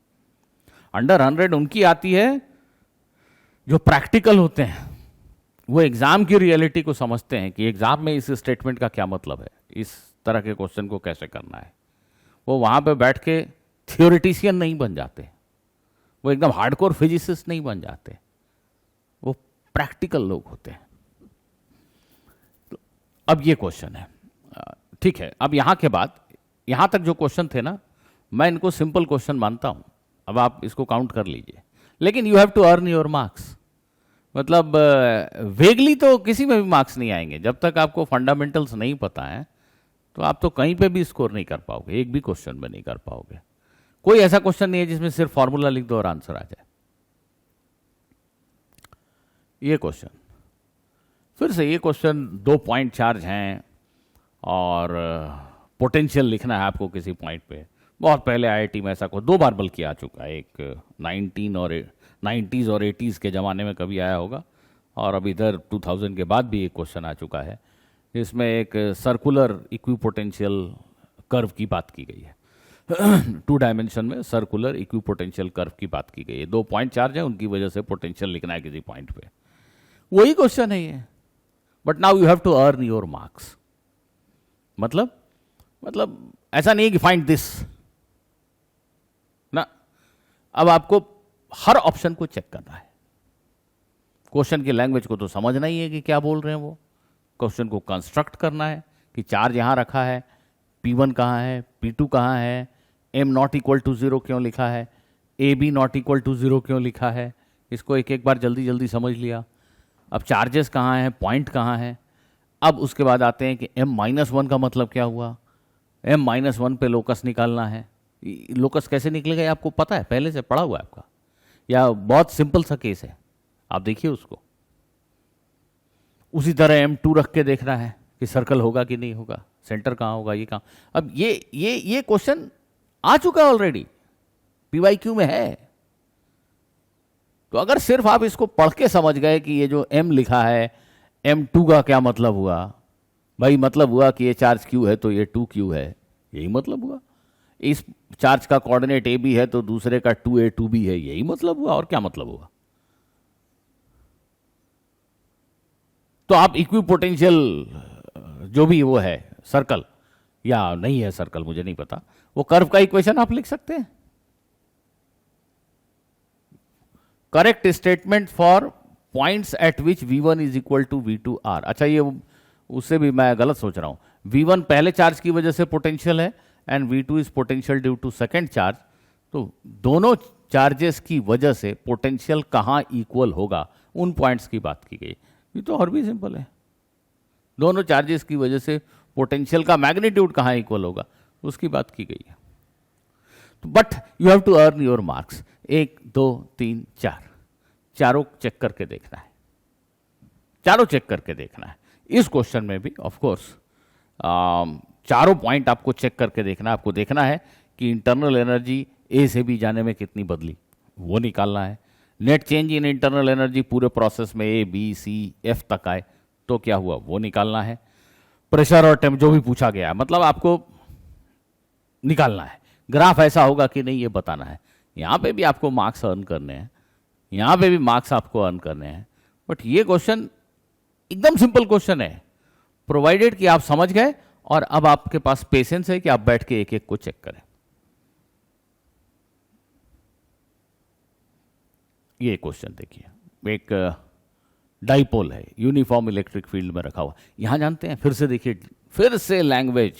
अंडर 100 उनकी आती है जो प्रैक्टिकल होते हैं, वो एग्जाम की रियलिटी को समझते हैं कि एग्जाम में इस स्टेटमेंट का क्या मतलब है, इस तरह के क्वेश्चन को कैसे करना है। वो वहां पे बैठ के थियोरिटिशियन नहीं बन जाते, वो एकदम हार्डकोर फिजिसिस्ट नहीं बन जाते, वो प्रैक्टिकल लोग होते हैं। तो अब ये क्वेश्चन है, ठीक है, अब यहां के बाद यहां तक जो क्वेश्चन थे ना, मैं इनको सिंपल क्वेश्चन मानता हूं, अब आप इसको काउंट कर लीजिए, लेकिन you have to earn your marks. मतलब वेगली तो किसी में भी मार्क्स नहीं आएंगे, जब तक आपको फंडामेंटल्स नहीं पता है तो आप तो कहीं पे भी स्कोर नहीं कर पाओगे, एक भी क्वेश्चन में नहीं कर पाओगे। कोई ऐसा क्वेश्चन नहीं है जिसमें सिर्फ फॉर्मूला लिख दो और आंसर आ जाए। ये क्वेश्चन फिर से, ये क्वेश्चन 2 पॉइंट चार्ज हैं और पोटेंशियल लिखना है आपको किसी पॉइंट पे, बहुत पहले आईआईटी में ऐसा को 2 बार बल्कि आ चुका है, एक 90s और 80s के ज़माने में कभी आया होगा, और अब इधर 2000 के बाद भी एक क्वेश्चन आ चुका है जिसमें एक सर्कुलर इक्विपोटेंशियल कर्व की बात की गई है। 2 डायमेंशन में सर्कुलर इक्विपोटेंशियल कर्व की बात की गई है, 2 पॉइंट चार्ज है, उनकी वजह से पोटेंशियल लिखना है किसी पॉइंट पे, वही क्वेश्चन है ये। But now you have to earn your marks. मतलब ऐसा नहीं है कि फाइंड दिस ना, अब आपको हर ऑप्शन को चेक करना है, क्वेश्चन की लैंग्वेज को तो समझना ही है कि क्या बोल रहे हैं वो, क्वेश्चन को कंस्ट्रक्ट करना है कि चार्ज यहां रखा है, P1 कहाँ है, P2 कहाँ है, M नॉट इक्वल टू 0 क्यों लिखा है, AB नॉट इक्वल टू 0 क्यों लिखा है, इसको एक एक बार जल्दी जल्दी समझ लिया। अब चार्जेस कहाँ हैं, पॉइंट कहाँ है। अब उसके बाद आते हैं कि M-1 का मतलब क्या हुआ, M-1 पे लोकस निकालना है। लोकस कैसे निकलेगा ये आपको पता है, पहले से पढ़ा हुआ है आपका, या बहुत सिंपल सा केस है, आप देखिए उसको। उसी तरह M2 रख के देखना है कि सर्कल होगा कि नहीं होगा, सेंटर कहाँ होगा, ये कहाँ। अब ये क्वेश्चन आ चुका है ऑलरेडी, PYQ में है। तो अगर सिर्फ आप इसको पढ़ के समझ गए कि ये जो M लिखा है, M2 का क्या मतलब हुआ, भाई मतलब हुआ कि ये चार्ज Q है तो ये 2Q है, यही मतलब हुआ। इस चार्ज का कोऑर्डिनेट AB है तो दूसरे का 2A 2B है, यही मतलब हुआ, और क्या मतलब हुआ। तो आप इक्विपोटेंशियल जो भी वो है सर्कल या नहीं है सर्कल मुझे नहीं पता, वो कर्व का इक्वेशन आप लिख सकते हैं। Correct statement for points at which V1 is equal to V2R। अच्छा, ये उससे भी मैं गलत सोच रहा हूं। V1 पहले चार्ज की वजह से पोटेंशियल है and V2 is potential due to second charge. तो दोनों चार्जेस की वजह से पोटेंशियल कहां इक्वल होगा, उन पॉइंट्स की बात की गई। ये तो और भी सिंपल है, दोनों चार्जेस की वजह से पोटेंशियल का मैग्नीट्यूड कहां इक्वल होगा, उसकी बात की गई है। तो but you have to earn your marks. 1 2 3 4 चारों चेक करके देखना है, चारों चेक करके देखना है। इस क्वेश्चन में भी ऑफ कोर्स चारों पॉइंट आपको चेक करके देखना है। आपको देखना है कि इंटरनल एनर्जी ए से बी जाने में कितनी बदली, वो निकालना है। Net change in internal energy पूरे प्रोसेस में A B C F तक आए तो क्या हुआ, वो निकालना है। प्रेशर और टेम्प जो भी पूछा गया, मतलब आपको निकालना है। ग्राफ ऐसा होगा कि नहीं ये बताना है। यहां पे भी आपको मार्क्स अर्न करने हैं, यहां पे भी मार्क्स आपको अर्न करने हैं। बट ये क्वेश्चन एकदम सिंपल क्वेश्चन है, प्रोवाइडेड कि आप समझ गए और अब आपके पास पेशेंस है कि आप बैठ के एक एक को चेक करें। ये क्वेश्चन देखिए, एक डाइपोल है, यूनिफॉर्म इलेक्ट्रिक फील्ड में रखा हुआ। यहां जानते हैं, फिर से देखिए, फिर से लैंग्वेज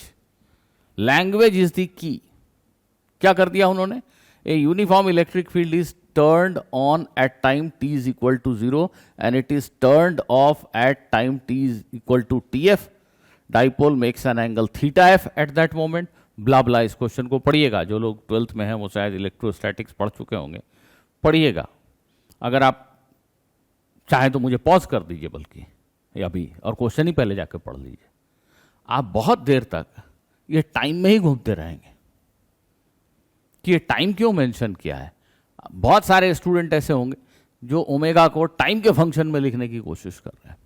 इज द की। क्या कर दिया उन्होंने, a uniform electric field is turned on at time t is equal to 0 and it is turned off at time t is equal to TF। Dipole makes an angle θF at that moment, blah blah. इस question को पढ़िएगा, जो लोग 12th में हैं वो शायद electrostatics पढ़ चुके होंगे, पढ़िएगा। अगर आप चाहें तो मुझे पॉज कर दीजिए बल्कि अभी, और क्वेश्चन ही पहले जाकर पढ़ लीजिए। आप बहुत देर तक ये टाइम में ही घूमते रहेंगे कि ये टाइम क्यों मेंशन किया है। बहुत सारे स्टूडेंट ऐसे होंगे जो ओमेगा को टाइम के फंक्शन में लिखने की कोशिश कर रहे हैं,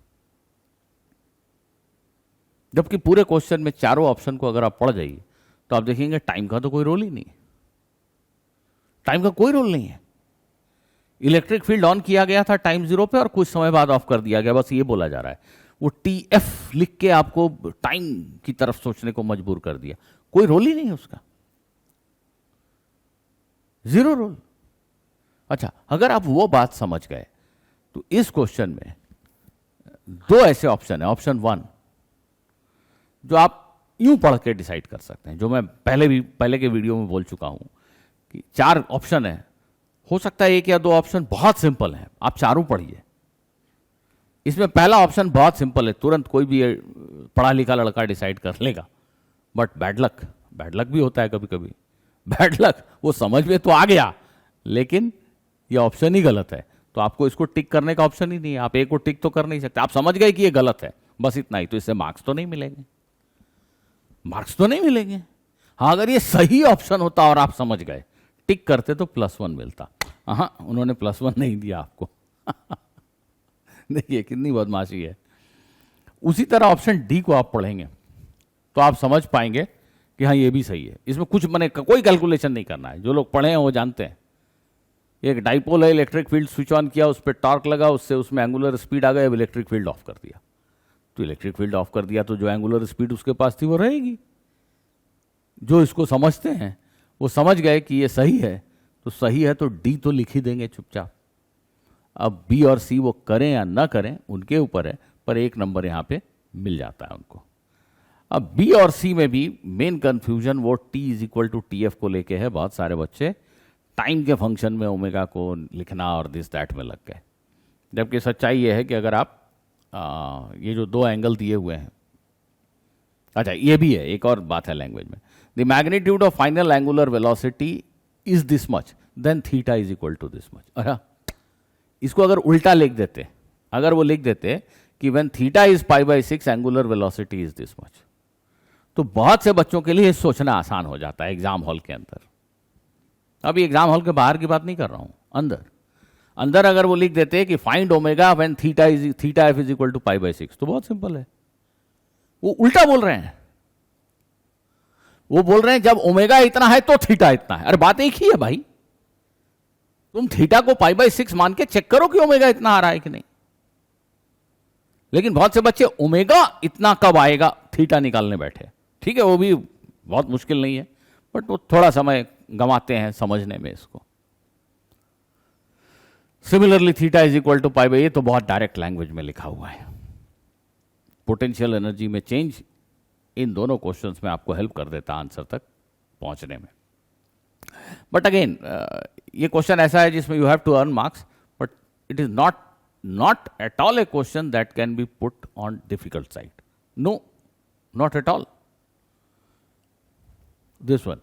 जबकि पूरे क्वेश्चन में चारों ऑप्शन को अगर आप पढ़ जाइए तो आप देखेंगे टाइम का तो कोई रोल ही नहीं है, टाइम का कोई रोल नहीं है। इलेक्ट्रिक फील्ड ऑन किया गया था टाइम 0 पे और कुछ समय बाद ऑफ कर दिया गया, बस ये बोला जा रहा है। वो TF लिख के आपको टाइम की तरफ सोचने को मजबूर कर दिया, कोई रोल ही नहीं है उसका, 0 रोल। अच्छा, अगर आप वो बात समझ गए तो इस क्वेश्चन में 2 ऐसे ऑप्शन है। ऑप्शन 1 जो आप यूं पढ़ के डिसाइड कर सकते हैं, जो मैं पहले के वीडियो में बोल चुका हूं कि 4 ऑप्शन है, हो सकता है 1 या 2 ऑप्शन बहुत सिंपल है, आप चारों पढ़िए। इसमें पहला ऑप्शन बहुत सिंपल है, तुरंत कोई भी पढ़ा लिखा लड़का डिसाइड कर लेगा। बट बैड लक भी होता है कभी कभी, बैड लक वो समझ में तो आ गया लेकिन ये ऑप्शन ही गलत है, तो आपको इसको टिक करने का ऑप्शन ही नहीं है। आप एक को टिक तो कर नहीं सकते, आप समझ गए कि ये गलत है, बस इतना ही, तो इससे मार्क्स तो नहीं मिलेंगे। मार्क्स तो नहीं मिलेंगे। हाँ, अगर ये सही ऑप्शन होता और आप समझ गए, टिक करते, तो +1 मिलता। हाँ, उन्होंने +1 नहीं दिया आपको। देखिए कितनी बदमाशी है। उसी तरह ऑप्शन डी को आप पढ़ेंगे तो आप समझ पाएंगे कि हाँ ये भी सही है। इसमें कुछ मैंने कोई कैलकुलेशन नहीं करना है, जो लोग पढ़े हैं वो जानते हैं। एक डाइपोल है, इलेक्ट्रिक फील्ड स्विच ऑन किया, उस पर टॉर्क लगा, उससे उसमें एंगुलर स्पीड आ गई, अब इलेक्ट्रिक फील्ड ऑफ कर दिया। तो इलेक्ट्रिक फील्ड ऑफ कर दिया तो जो एंगुलर स्पीड उसके पास थी वो रहेगी। जो इसको समझते हैं वो समझ गए कि ये सही है, तो सही है तो डी तो लिख ही देंगे चुपचाप। अब बी और सी वो करें या ना करें उनके ऊपर है, पर 1 नंबर यहाँ पे मिल जाता है उनको। अब बी और सी में भी मेन कंफ्यूजन वो T is equal to T F को लेके है। बहुत सारे बच्चे टाइम के फंक्शन में ओमेगा को लिखना और दिस दैट में लग गए, जबकि सच्चाई ये है कि अगर आप ये जो 2 एंगल दिए हुए हैं, अच्छा ये भी है, एक और बात है लैंग्वेज में, the magnitude of final angular velocity is this much then theta is equal to this much. अच्छा, इसको अगर उल्टा लिख देते, अगर वो लिख देते कि when theta is π/6 angular velocity is this much, तो बहुत से बच्चों के लिए सोचना आसान हो जाता है एग्जाम हॉल के अंदर। अभी एग्जाम हॉल के बाहर की बात नहीं कर रहा हूं, अंदर अंदर अगर वो लिख देते कि find omega when theta F is equal to π/6, तो बहुत सिंपल है। वो उल्टा बोल रहे हैं, वो बोल रहे हैं जब ओमेगा इतना है तो थीटा इतना है। अरे बात एक ही है भाई, तुम थीटा को π/6 मान के चेक करो कि ओमेगा इतना आ रहा है कि नहीं। लेकिन बहुत से बच्चे ओमेगा इतना कब आएगा थीटा निकालने बैठे। ठीक है, वो भी बहुत मुश्किल नहीं है, बट वो थोड़ा समय गंवाते हैं समझने में इसको। Similarly theta is equal to π/, ये तो बहुत डायरेक्ट लैंग्वेज में लिखा हुआ है। पोटेंशियल एनर्जी में चेंज इन दोनों क्वेश्चंस में आपको हेल्प कर देता आंसर तक पहुंचने में। बट अगेन ये क्वेश्चन ऐसा है जिसमें you have to earn marks, but it is not at all a question that can be put on difficult side. No, not at all. This one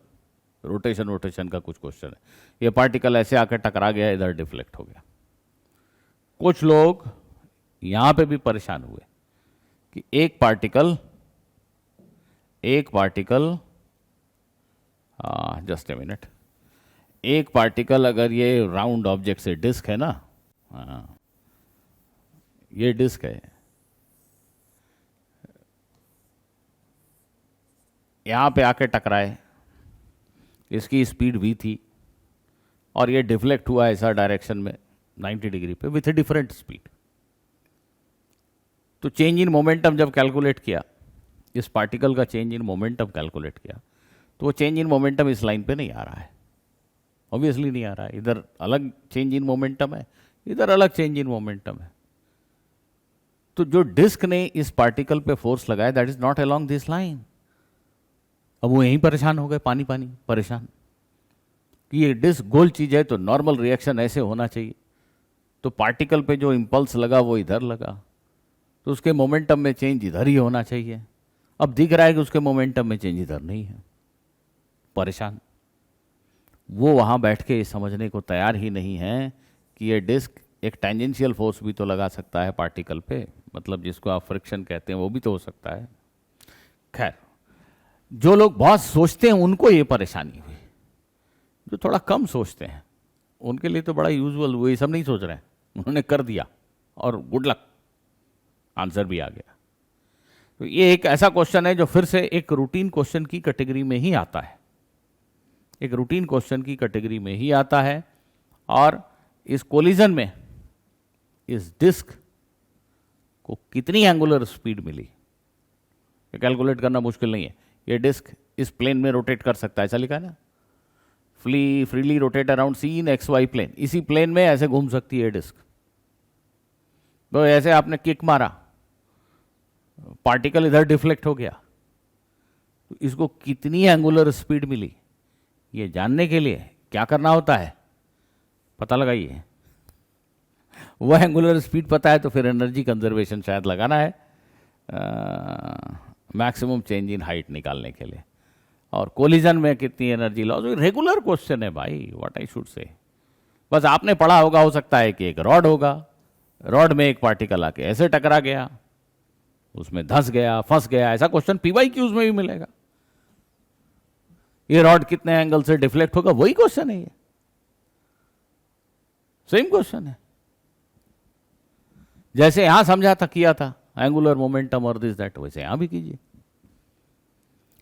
rotation का कुछ question है, ये particle ऐसे आकर टकरा गया, इधर डिफ्लेक्ट हो गया। कुछ लोग यहां पे भी परेशान हुए कि एक पार्टिकल जस्ट ए मिनट, एक पार्टिकल अगर ये राउंड ऑब्जेक्ट से डिस्क है ना, ये डिस्क है, यहां पे आके टकराए, इसकी स्पीड v थी और ये डिफ्लेक्ट हुआ ऐसा डायरेक्शन में 90 डिग्री पे विथ ए डिफरेंट स्पीड। तो चेंज इन मोमेंटम जब कैलकुलेट किया, इस पार्टिकल का चेंज इन मोमेंटम कैलकुलेट किया, तो वो चेंज इन मोमेंटम इस लाइन पे नहीं आ रहा है, ऑब्वियसली नहीं आ रहा है। इधर अलग चेंज इन मोमेंटम है, इधर अलग चेंज इन मोमेंटम है। तो जो डिस्क ने इस पार्टिकल पे फोर्स लगाया that is not along this line. अब वो यहीं परेशान हो गए, पानी परेशान कि ये डिस्क गोल चीज है तो नॉर्मल रिएक्शन ऐसे होना चाहिए, तो पार्टिकल पे जो इंपल्स लगा वो इधर लगा, तो उसके मोमेंटम में चेंज इधर ही होना चाहिए। अब दिख रहा है कि उसके मोमेंटम में चेंज इधर नहीं है, परेशान। वो वहां बैठ के ये समझने को तैयार ही नहीं है कि ये डिस्क एक टेंजेंशियल फोर्स भी तो लगा सकता है पार्टिकल पे, मतलब जिसको आप फ्रिक्शन कहते हैं, वो भी तो हो सकता है। खैर, जो लोग बहुत सोचते हैं उनको ये परेशानी हुई, जो थोड़ा कम सोचते हैं उनके लिए तो बड़ा यूजुअल, वो ये सब नहीं सोच रहे हैं, उन्होंने कर दिया और गुड लक, आंसर भी आ गया। तो ये एक ऐसा क्वेश्चन है जो फिर से एक रूटीन क्वेश्चन की कैटेगरी में ही आता है, एक रूटीन क्वेश्चन की कैटेगरी में ही आता है। और इस कोलिजन में इस डिस्क को कितनी एंगुलर स्पीड मिली ये कैलकुलेट करना मुश्किल नहीं है। ये डिस्क इस प्लेन में रोटेट कर सकता है, ऐसा लिखा है ना, फ्रीली रोटेट अराउंड सी इन XY प्लेन। इसी प्लेन में ऐसे घूम सकती है डिस्क। तो ऐसे आपने किक मारा, पार्टिकल इधर डिफ्लेक्ट हो गया, तो इसको कितनी एंगुलर स्पीड मिली ये जानने के लिए क्या करना होता है, पता लगाइए। वो एंगुलर स्पीड पता है तो फिर एनर्जी कंजर्वेशन शायद लगाना है, मैक्सिमम चेंज इन हाइट निकालने के लिए, और कोलिजन में कितनी एनर्जी लॉस। रेगुलर क्वेश्चन है भाई, व्हाट आई शुड से। बस आपने पढ़ा होगा, हो सकता है कि एक रॉड होगा, रॉड में एक पार्टिकल आके ऐसे टकरा गया, उसमें धंस गया, फंस गया, ऐसा क्वेश्चन PYQs में भी मिलेगा। ये रॉड कितने एंगल से डिफ्लेक्ट होगा, वही क्वेश्चन है ये, सेम क्वेश्चन है। जैसे यहां समझा था, किया था एंगुलर मोमेंटम और दिस दैट, वैसे यहां भी कीजिए।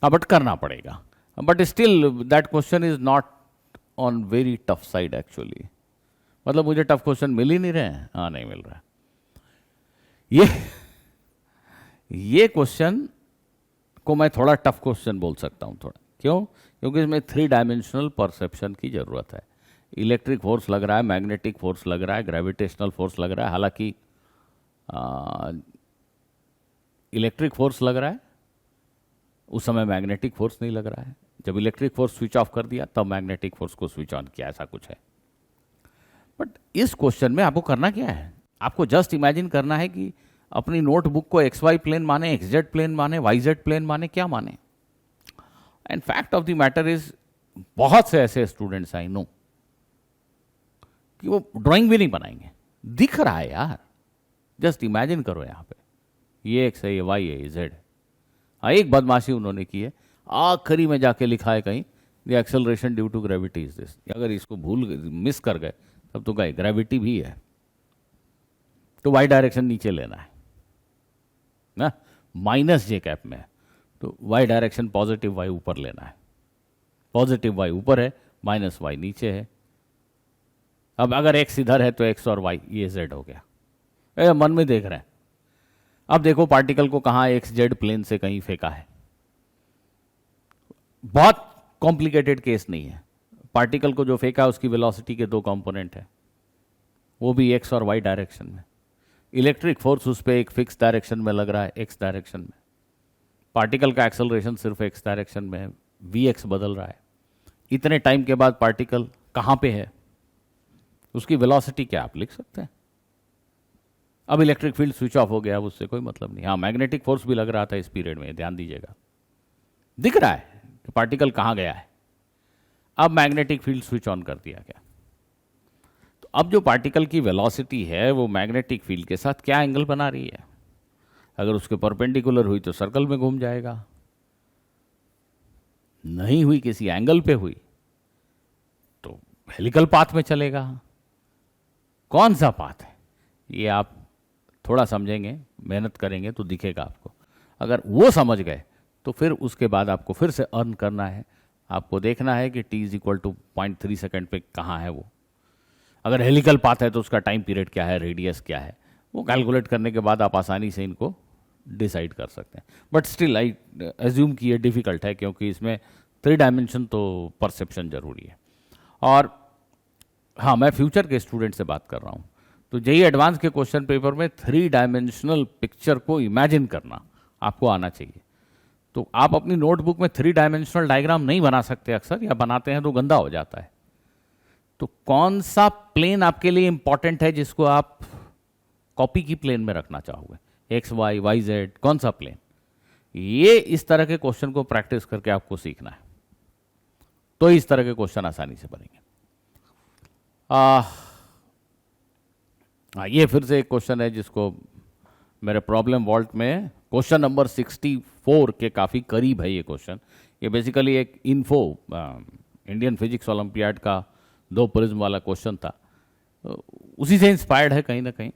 बट करना पड़ेगा, but still that question is not on very tough side actually. मतलब मुझे टफ क्वेश्चन मिल ही नहीं रहे हैं, हाँ नहीं मिल रहा है। ये क्वेश्चन को मैं थोड़ा टफ क्वेश्चन बोल सकता हूं थोड़ा, क्यों? क्योंकि इसमें 3 डायमेंशनल परसेप्शन की जरूरत है। इलेक्ट्रिक फोर्स लग रहा है, मैग्नेटिक फोर्स लग रहा है, ग्रेविटेशनल फोर्स लग रहा है। हालांकि इलेक्ट्रिक फोर्स लग रहा है, उस समय मैग्नेटिक फोर्स नहीं लग रहा है। जब इलेक्ट्रिक फोर्स स्विच ऑफ कर दिया तब मैग्नेटिक फोर्स को स्विच ऑन किया, ऐसा कुछ है। बट इस क्वेश्चन में आपको करना क्या है? आपको जस्ट इमेजिन करना है कि अपनी नोटबुक को XY प्लेन माने, XZ प्लेन माने, YZ प्लेन माने, क्या माने। And fact of the matter is, बहुत से ऐसे स्टूडेंट्स आई नो कि वो ड्राइंग भी नहीं बनाएंगे, दिख रहा है यार, जस्ट इमेजिन करो यहां पे ये X है, ये Y है, ये Z है। हाँ, एक बदमाशी उन्होंने की है, आखिरी में जाके लिखा है कहीं the acceleration due to gravity is this. अगर इसको मिस कर गए तब तो कहीं ग्रेविटी भी है, तो Y डायरेक्शन नीचे लेना है ना, -J में, तो Y डायरेक्शन पॉजिटिव Y ऊपर लेना है। पॉजिटिव Y ऊपर है, -Y नीचे है। अब अगर X इधर है तो X और Y, ये Z हो गया। मन में देख रहे हैं। अब देखो पार्टिकल को कहां XZ प्लेन से कहीं फेंका है। बहुत कॉम्प्लिकेटेड केस नहीं है। पार्टिकल को जो फेंका उसकी वेलोसिटी के 2 कंपोनेंट है, वो भी X और Y डायरेक्शन में। इलेक्ट्रिक फोर्स उस पर एक फिक्स डायरेक्शन में लग रहा है, X डायरेक्शन में। पार्टिकल का एक्सेलरेशन सिर्फ X डायरेक्शन में है, Vx बदल रहा है। इतने टाइम के बाद पार्टिकल कहां पे है, उसकी वेलोसिटी क्या आप लिख सकते हैं। अब इलेक्ट्रिक फील्ड स्विच ऑफ हो गया, अब उससे कोई मतलब नहीं। हाँ, मैग्नेटिक फोर्स भी लग रहा था इस पीरियड में, ध्यान दीजिएगा। दिख रहा है कि पार्टिकल कहां गया है। अब मैग्नेटिक फील्ड स्विच ऑन कर दिया गया, तो अब जो पार्टिकल की वेलोसिटी है वो मैग्नेटिक फील्ड के साथ क्या एंगल बना रही है। अगर उसके परपेंडिकुलर हुई तो सर्कल में घूम जाएगा, नहीं हुई किसी एंगल पे हुई तो हेलिकल पाथ में चलेगा। कौन सा पाथ है ये आप थोड़ा समझेंगे, मेहनत करेंगे तो दिखेगा आपको। अगर वो समझ गए तो फिर उसके बाद आपको फिर से अर्न करना है। आपको देखना है कि t = 0.3 सेकेंड पे कहाँ है वो। अगर हेलिकल पाथ है तो उसका टाइम पीरियड क्या है, रेडियस क्या है, वो कैलकुलेट करने के बाद आप आसानी से इनको डिसाइड कर सकते हैं। बट स्टिल आई एज्यूम कि ये डिफ़िकल्ट है, क्योंकि इसमें 3 डायमेंशन तो परसेप्शन जरूरी है। और हाँ, मैं फ्यूचर के स्टूडेंट से बात कर रहा हूँ, तो JEE एडवांस के क्वेश्चन पेपर में 3 डायमेंशनल पिक्चर को इमेजिन करना आपको आना चाहिए। तो आप अपनी नोटबुक में 3 डायमेंशनल डायग्राम नहीं बना सकते अक्सर, या बनाते हैं तो गंदा हो जाता है। तो कौन सा प्लेन आपके लिए इंपॉर्टेंट है जिसको आप कॉपी की प्लेन में रखना चाहोगे, XY, YZ, कौन सा प्लेन? ये इस तरह के क्वेश्चन को प्रैक्टिस करके आपको सीखना है, तो इस तरह के क्वेश्चन आसानी से बनेंगे। ये फिर से एक क्वेश्चन है जिसको मेरे प्रॉब्लम वॉल्ट में क्वेश्चन नंबर 64 के काफ़ी करीब है ये क्वेश्चन। ये बेसिकली एक इन्फो इंडियन फिजिक्स ओलंपियाड का 2 प्रिज्म वाला क्वेश्चन था, उसी से इंस्पायर्ड है कहीं ना कहीं।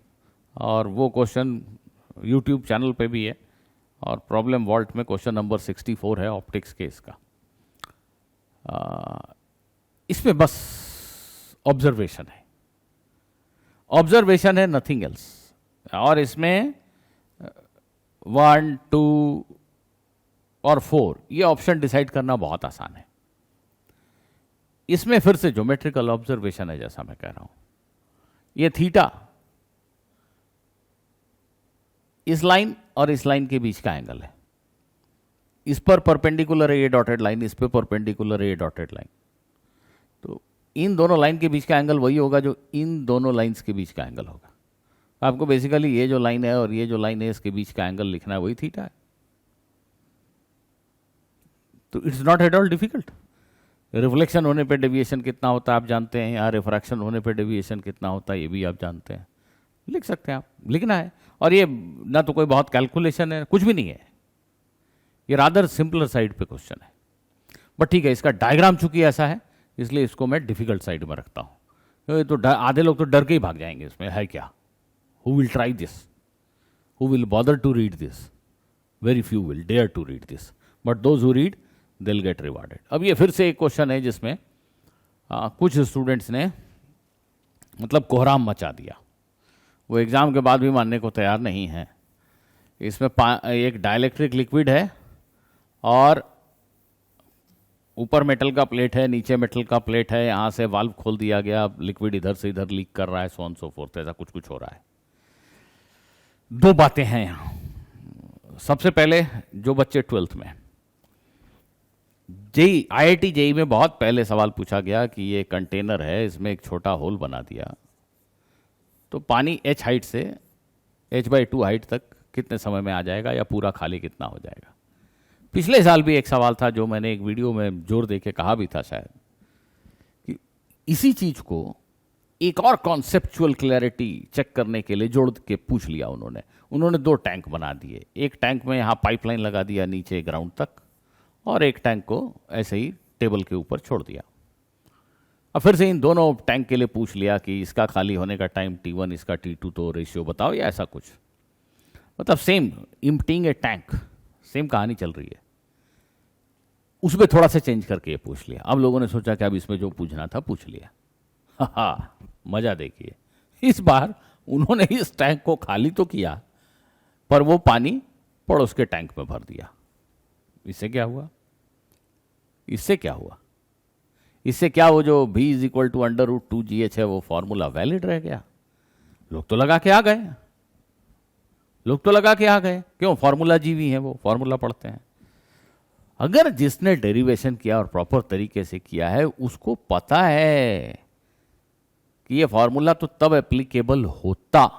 और वो क्वेश्चन यूट्यूब चैनल पे भी है, और प्रॉब्लम वॉल्ट में क्वेश्चन नंबर 64 है ऑप्टिक्स के इसका। इसमें बस ऑब्जर्वेशन है, ऑब्जर्वेशन है, नथिंग एल्स। और इसमें 1, 2 और 4 ये ऑप्शन डिसाइड करना बहुत आसान है। इसमें फिर से ज्योमेट्रिकल ऑब्जर्वेशन है, जैसा मैं कह रहा हूं। ये थीटा इस लाइन और इस लाइन के बीच का एंगल है। इस पर परपेंडिकुलर है ये डॉटेड लाइन, इस पर परपेंडिकुलर है ये डॉटेड लाइन। तो इन दोनों लाइन के बीच का एंगल वही होगा जो इन दोनों लाइंस के बीच का एंगल होगा। आपको बेसिकली ये जो लाइन है और ये जो लाइन है इसके बीच का एंगल लिखना है, वही थीटा है। तो it's not at all difficult. Reflection होने पे डेविएशन कितना होता है आप जानते हैं, या रिफ्रैक्शन होने पे डेविएशन कितना होता है ये भी आप जानते हैं, लिख सकते हैं आप, लिखना है। और ये ना तो कोई बहुत कैलकुलेशन है, कुछ भी नहीं है, ये रादर सिंपलर साइड पे क्वेश्चन है। बट ठीक है, इसका डायग्राम चूंकि ऐसा है इसलिए इसको मैं डिफिकल्ट साइड में रखता हूँ। तो आधे लोग तो डर के ही भाग जाएंगे, इसमें है क्या, who will try this, who will bother to read this, very few will dare to read this, but those who read they will get rewarded. अब ये फिर से एक क्वेश्चन है जिसमें कुछ स्टूडेंट्स ने मतलब कोहराम मचा दिया, वो एग्ज़ाम के बाद भी मानने को तैयार नहीं है। इसमें एक डाइलेक्ट्रिक लिक्विड है और ऊपर मेटल का प्लेट है, नीचे मेटल का प्लेट है, यहाँ से वाल्व खोल दिया गया, लिक्विड इधर से इधर लीक कर रहा है, सो ऑन सो फोर्थ, ऐसा कुछ कुछ हो रहा है। दो बातें हैं यहाँ। सबसे पहले जो बच्चे 12th में जेई IIT जेई में बहुत पहले सवाल पूछा गया कि ये कंटेनर है, इसमें एक छोटा होल बना दिया तो पानी h हाइट से h/2 हाइट तक कितने समय में आ जाएगा या पूरा खाली कितना हो जाएगा। पिछले साल भी एक सवाल था जो मैंने एक वीडियो में जोर दे के कहा भी था शायद, कि इसी चीज को एक और कॉन्सेप्चुअल क्लैरिटी चेक करने के लिए जोड़ के पूछ लिया उन्होंने 2 टैंक बना दिए। एक टैंक में यहाँ पाइपलाइन लगा दिया नीचे ग्राउंड तक, और एक टैंक को ऐसे ही टेबल के ऊपर छोड़ दिया। अब फिर से इन दोनों टैंक के लिए पूछ लिया कि इसका खाली होने का टाइम T1, इसका T2, तो रेशियो बताओ या ऐसा कुछ। मतलब सेम एम्प्टिंग ए टैंक, सेम कहानी चल रही है, उसमें थोड़ा सा चेंज करके ये पूछ लिया। अब लोगों ने सोचा कि अब इसमें जो पूछना था पूछ लिया। हा, मजा देखिए, इस बार उन्होंने इस टैंक को खाली तो किया पर वो पानी पड़ोस के टैंक में भर दिया। इससे क्या हुआ, इससे क्या हुआ, इससे क्या वो जो V = √2GH है वो फॉर्मूला वैलिड रह गया। लोग तो लगा के आ गए, लोग तो लगा के आ गए, क्यों, फॉर्मूला जीवी है, वो फॉर्मूला पढ़ते हैं। अगर जिसने डेरिवेशन किया और प्रॉपर तरीके से किया है उसको पता है कि ये फॉर्मूला तो तब एप्लीकेबल होता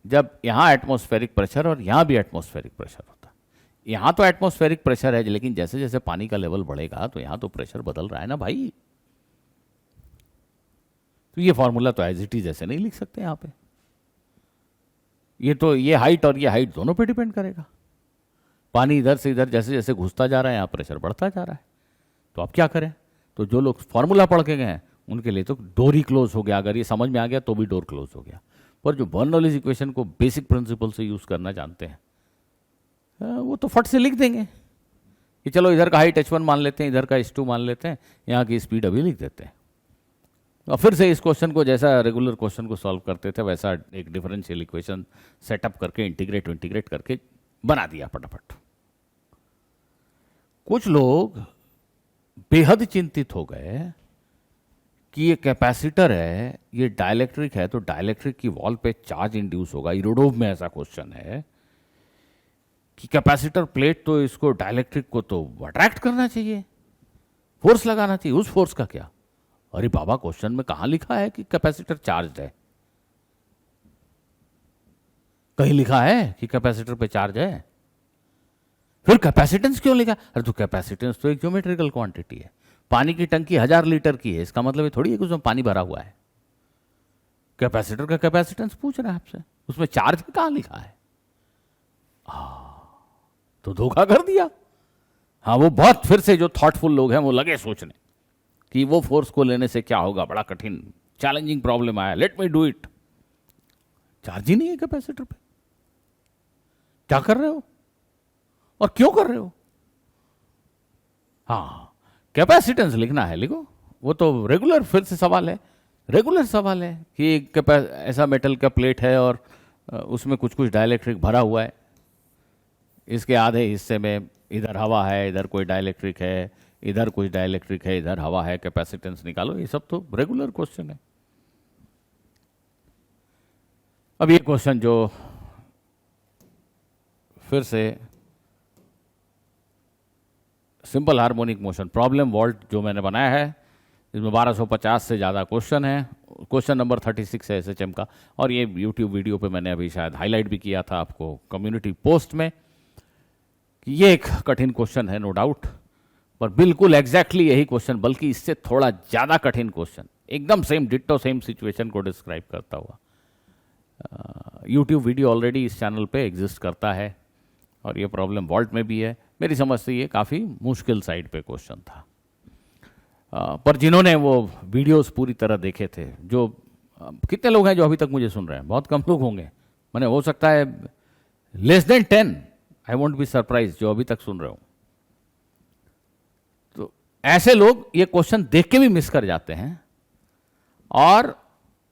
जब यहां एटमॉस्फेरिक प्रेशर और यहां भी एटमॉस्फेरिक प्रेशर होता। यहां तो एटमॉस्फेरिक प्रेशर है, लेकिन जैसे जैसे पानी का लेवल बढ़ेगा तो यहां तो प्रेशर बदल रहा है ना भाई। तो ये फॉर्मूला तो एज इट इज ऐसे नहीं लिख सकते यहां पे, ये तो ये हाइट और ये हाइट दोनों पे डिपेंड करेगा। पानी इधर से इधर जैसे जैसे घुसता जा रहा है, यहाँ प्रेशर बढ़ता जा रहा है। तो अब क्या करें, तो जो लोग फॉर्मूला पढ़ के गए हैं उनके लिए तो डोर ही क्लोज हो गया। अगर ये समझ में आ गया तो भी डोर क्लोज हो गया। पर जो बर्नौलीज इक्वेशन को बेसिक प्रिंसिपल से यूज करना जानते हैं वो तो फट से लिख देंगे कि चलो इधर का हाइट h1 मान लेते हैं, इधर का h2 मान लेते हैं, यहाँ की स्पीड अभी लिख देते हैं। और फिर से इस क्वेश्चन को जैसा रेगुलर क्वेश्चन को सॉल्व करते थे वैसा एक डिफरेंशियल इक्वेशन सेटअप करके इंटीग्रेट करके बना दिया फटाफट। कुछ लोग बेहद चिंतित हो गए कि ये कैपेसिटर है, ये डाइलेक्ट्रिक है, तो डाइलेक्ट्रिक की वॉल पे चार्ज इंड्यूस होगा। इरोडोव में ऐसा क्वेश्चन है कि कैपेसिटर प्लेट तो इसको डाइलेक्ट्रिक को तो अट्रैक्ट करना चाहिए, फोर्स लगाना चाहिए, उस फोर्स का क्या। अरे बाबा, क्वेश्चन में कहां लिखा है कि कैपेसिटर चार्ज है? कहीं लिखा है कि कैपेसिटर पे चार्ज है? फिर कैपेसिटेंस क्यों लिखा? अरे तो कैपेसिटेंस तो एक ज्योमेट्रिकल क्वांटिटी है। पानी की टंकी 1000 लीटर की है, इसका मतलब ये थोड़ी है कि उसमें पानी भरा हुआ है। कैपेसिटर का कैपेसिटेंस पूछ रहा है आपसे, उसमें चार्ज कहां लिखा है? तो धोखा कर दिया। हाँ, वो बहुत फिर से जो थॉटफुल लोग हैं वो लगे सोचने कि वो फोर्स को लेने से क्या होगा, बड़ा कठिन चैलेंजिंग प्रॉब्लम आया, let me do it. Charge ही नहीं है कैपेसिटर पे, क्या कर रहे हो और क्यों कर रहे हो? हाँ, कैपेसिटेंस लिखना है, लिखो। वो तो रेगुलर फिर से सवाल है, रेगुलर सवाल है कि ऐसा मेटल का प्लेट है और उसमें कुछ कुछ डाइलेक्ट्रिक भरा हुआ है, इसके आधे हिस्से में इधर हवा है, इधर कोई डाइलेक्ट्रिक है, इधर कुछ डाइलेक्ट्रिक है, इधर हवा है, कैपेसिटेंस निकालो। ये सब तो रेगुलर क्वेश्चन है। अब ये क्वेश्चन जो फिर से simple harmonic motion problem vault जो मैंने बनाया है, इसमें 1250 से ज़्यादा क्वेश्चन है। क्वेश्चन नंबर 36 है SHM का, और ये यूट्यूब वीडियो पे मैंने अभी शायद हाईलाइट भी किया था आपको कम्युनिटी पोस्ट में कि ये एक कठिन क्वेश्चन है, नो डाउट, पर बिल्कुल एग्जैक्टली यही क्वेश्चन, बल्कि इससे थोड़ा ज़्यादा कठिन क्वेश्चन, एकदम सेम डिट्टो सेम सिचुएशन को डिस्क्राइब करता हुआ यूट्यूब वीडियो ऑलरेडी इस चैनल पे एग्जिस्ट करता है, और ये प्रॉब्लम वॉल्ट में भी है। मेरी समझ से ये काफ़ी मुश्किल साइड पे क्वेश्चन था। पर जिन्होंने वो वीडियोस पूरी तरह देखे थे, जो कितने लोग हैं जो अभी तक मुझे सुन रहे हैं? बहुत कम लोग होंगे, मैंने हो सकता है less than 10, I won't be surprise जो अभी तक सुन रहे हो। तो ऐसे लोग ये क्वेश्चन देख के भी मिस कर जाते हैं और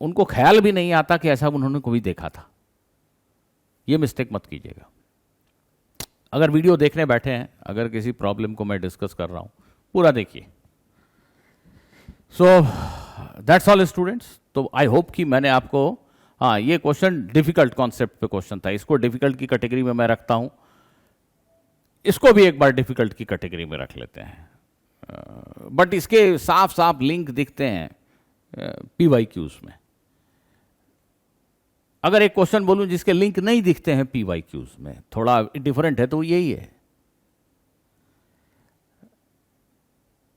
उनको ख्याल भी नहीं आता कि ऐसा उन्होंने कभी देखा था। ये मिस्टेक मत कीजिएगा। अगर वीडियो देखने बैठे हैं, अगर किसी प्रॉब्लम को मैं डिस्कस कर रहा हूं, पूरा देखिए। So that's all students. तो आई होप कि मैंने आपको, हाँ, ये क्वेश्चन डिफिकल्ट कॉन्सेप्ट पे क्वेश्चन था, इसको डिफिकल्ट की कैटेगरी में मैं रखता हूं, इसको भी एक बार डिफिकल्ट की कैटेगरी में रख लेते हैं। बट इसके साफ साफ लिंक दिखते हैं PYQs में। अगर एक क्वेश्चन बोलूं जिसके लिंक नहीं दिखते हैं PYQs में, थोड़ा डिफरेंट है, तो यही है।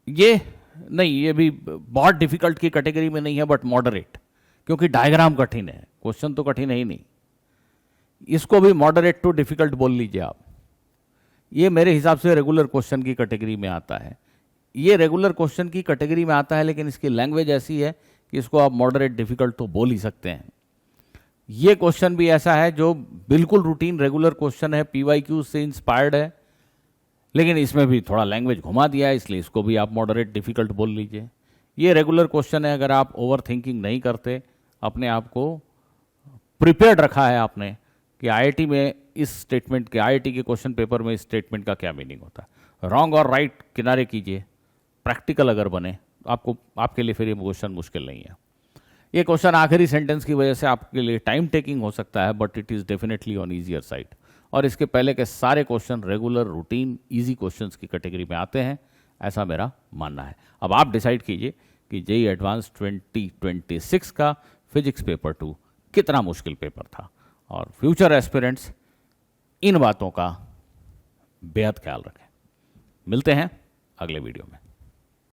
ये नहीं, ये भी बहुत डिफिकल्ट की कैटेगरी में नहीं है, बट मॉडरेट, क्योंकि डायग्राम कठिन है, क्वेश्चन तो कठिन है ही नहीं। इसको भी मॉडरेट टू डिफिकल्ट बोल लीजिए आप। ये मेरे हिसाब से रेगुलर क्वेश्चन की कैटेगरी में आता है। ये रेगुलर क्वेश्चन की कैटेगरी में आता है, लेकिन इसकी लैंग्वेज ऐसी है कि इसको आप मॉडरेट डिफिकल्ट तो बोल ही सकते हैं। ये क्वेश्चन भी ऐसा है जो बिल्कुल रूटीन रेगुलर क्वेश्चन है, PYQ से इंस्पायर्ड है, लेकिन इसमें भी थोड़ा लैंग्वेज घुमा दिया है, इसलिए इसको भी आप मॉडरेट डिफिकल्ट बोल लीजिए। ये रेगुलर क्वेश्चन है, अगर आप ओवर थिंकिंग नहीं करते, अपने आप को प्रिपेयर्ड रखा है आपने कि IIT में इस स्टेटमेंट के, IIT के क्वेश्चन पेपर में इस स्टेटमेंट का क्या मीनिंग होता है, रॉन्ग और राइट किनारे कीजिए, प्रैक्टिकल अगर बने आपको, आपके लिए फिर ये क्वेश्चन मुश्किल नहीं है। ये क्वेश्चन आखिरी सेंटेंस की वजह से आपके लिए टाइम टेकिंग हो सकता है, but it is definitely on easier side. और इसके पहले के सारे question regular routine easy questions की कैटेगरी में आते हैं, ऐसा मेरा मानना है। अब आप डिसाइड कीजिए कि JEE एडवांस 2026 का फिजिक्स पेपर 2 कितना मुश्किल पेपर था, और फ्यूचर एस्पिरेंट्स इन बातों का बेहद ख्याल रखें। मिलते हैं अगले वीडियो में।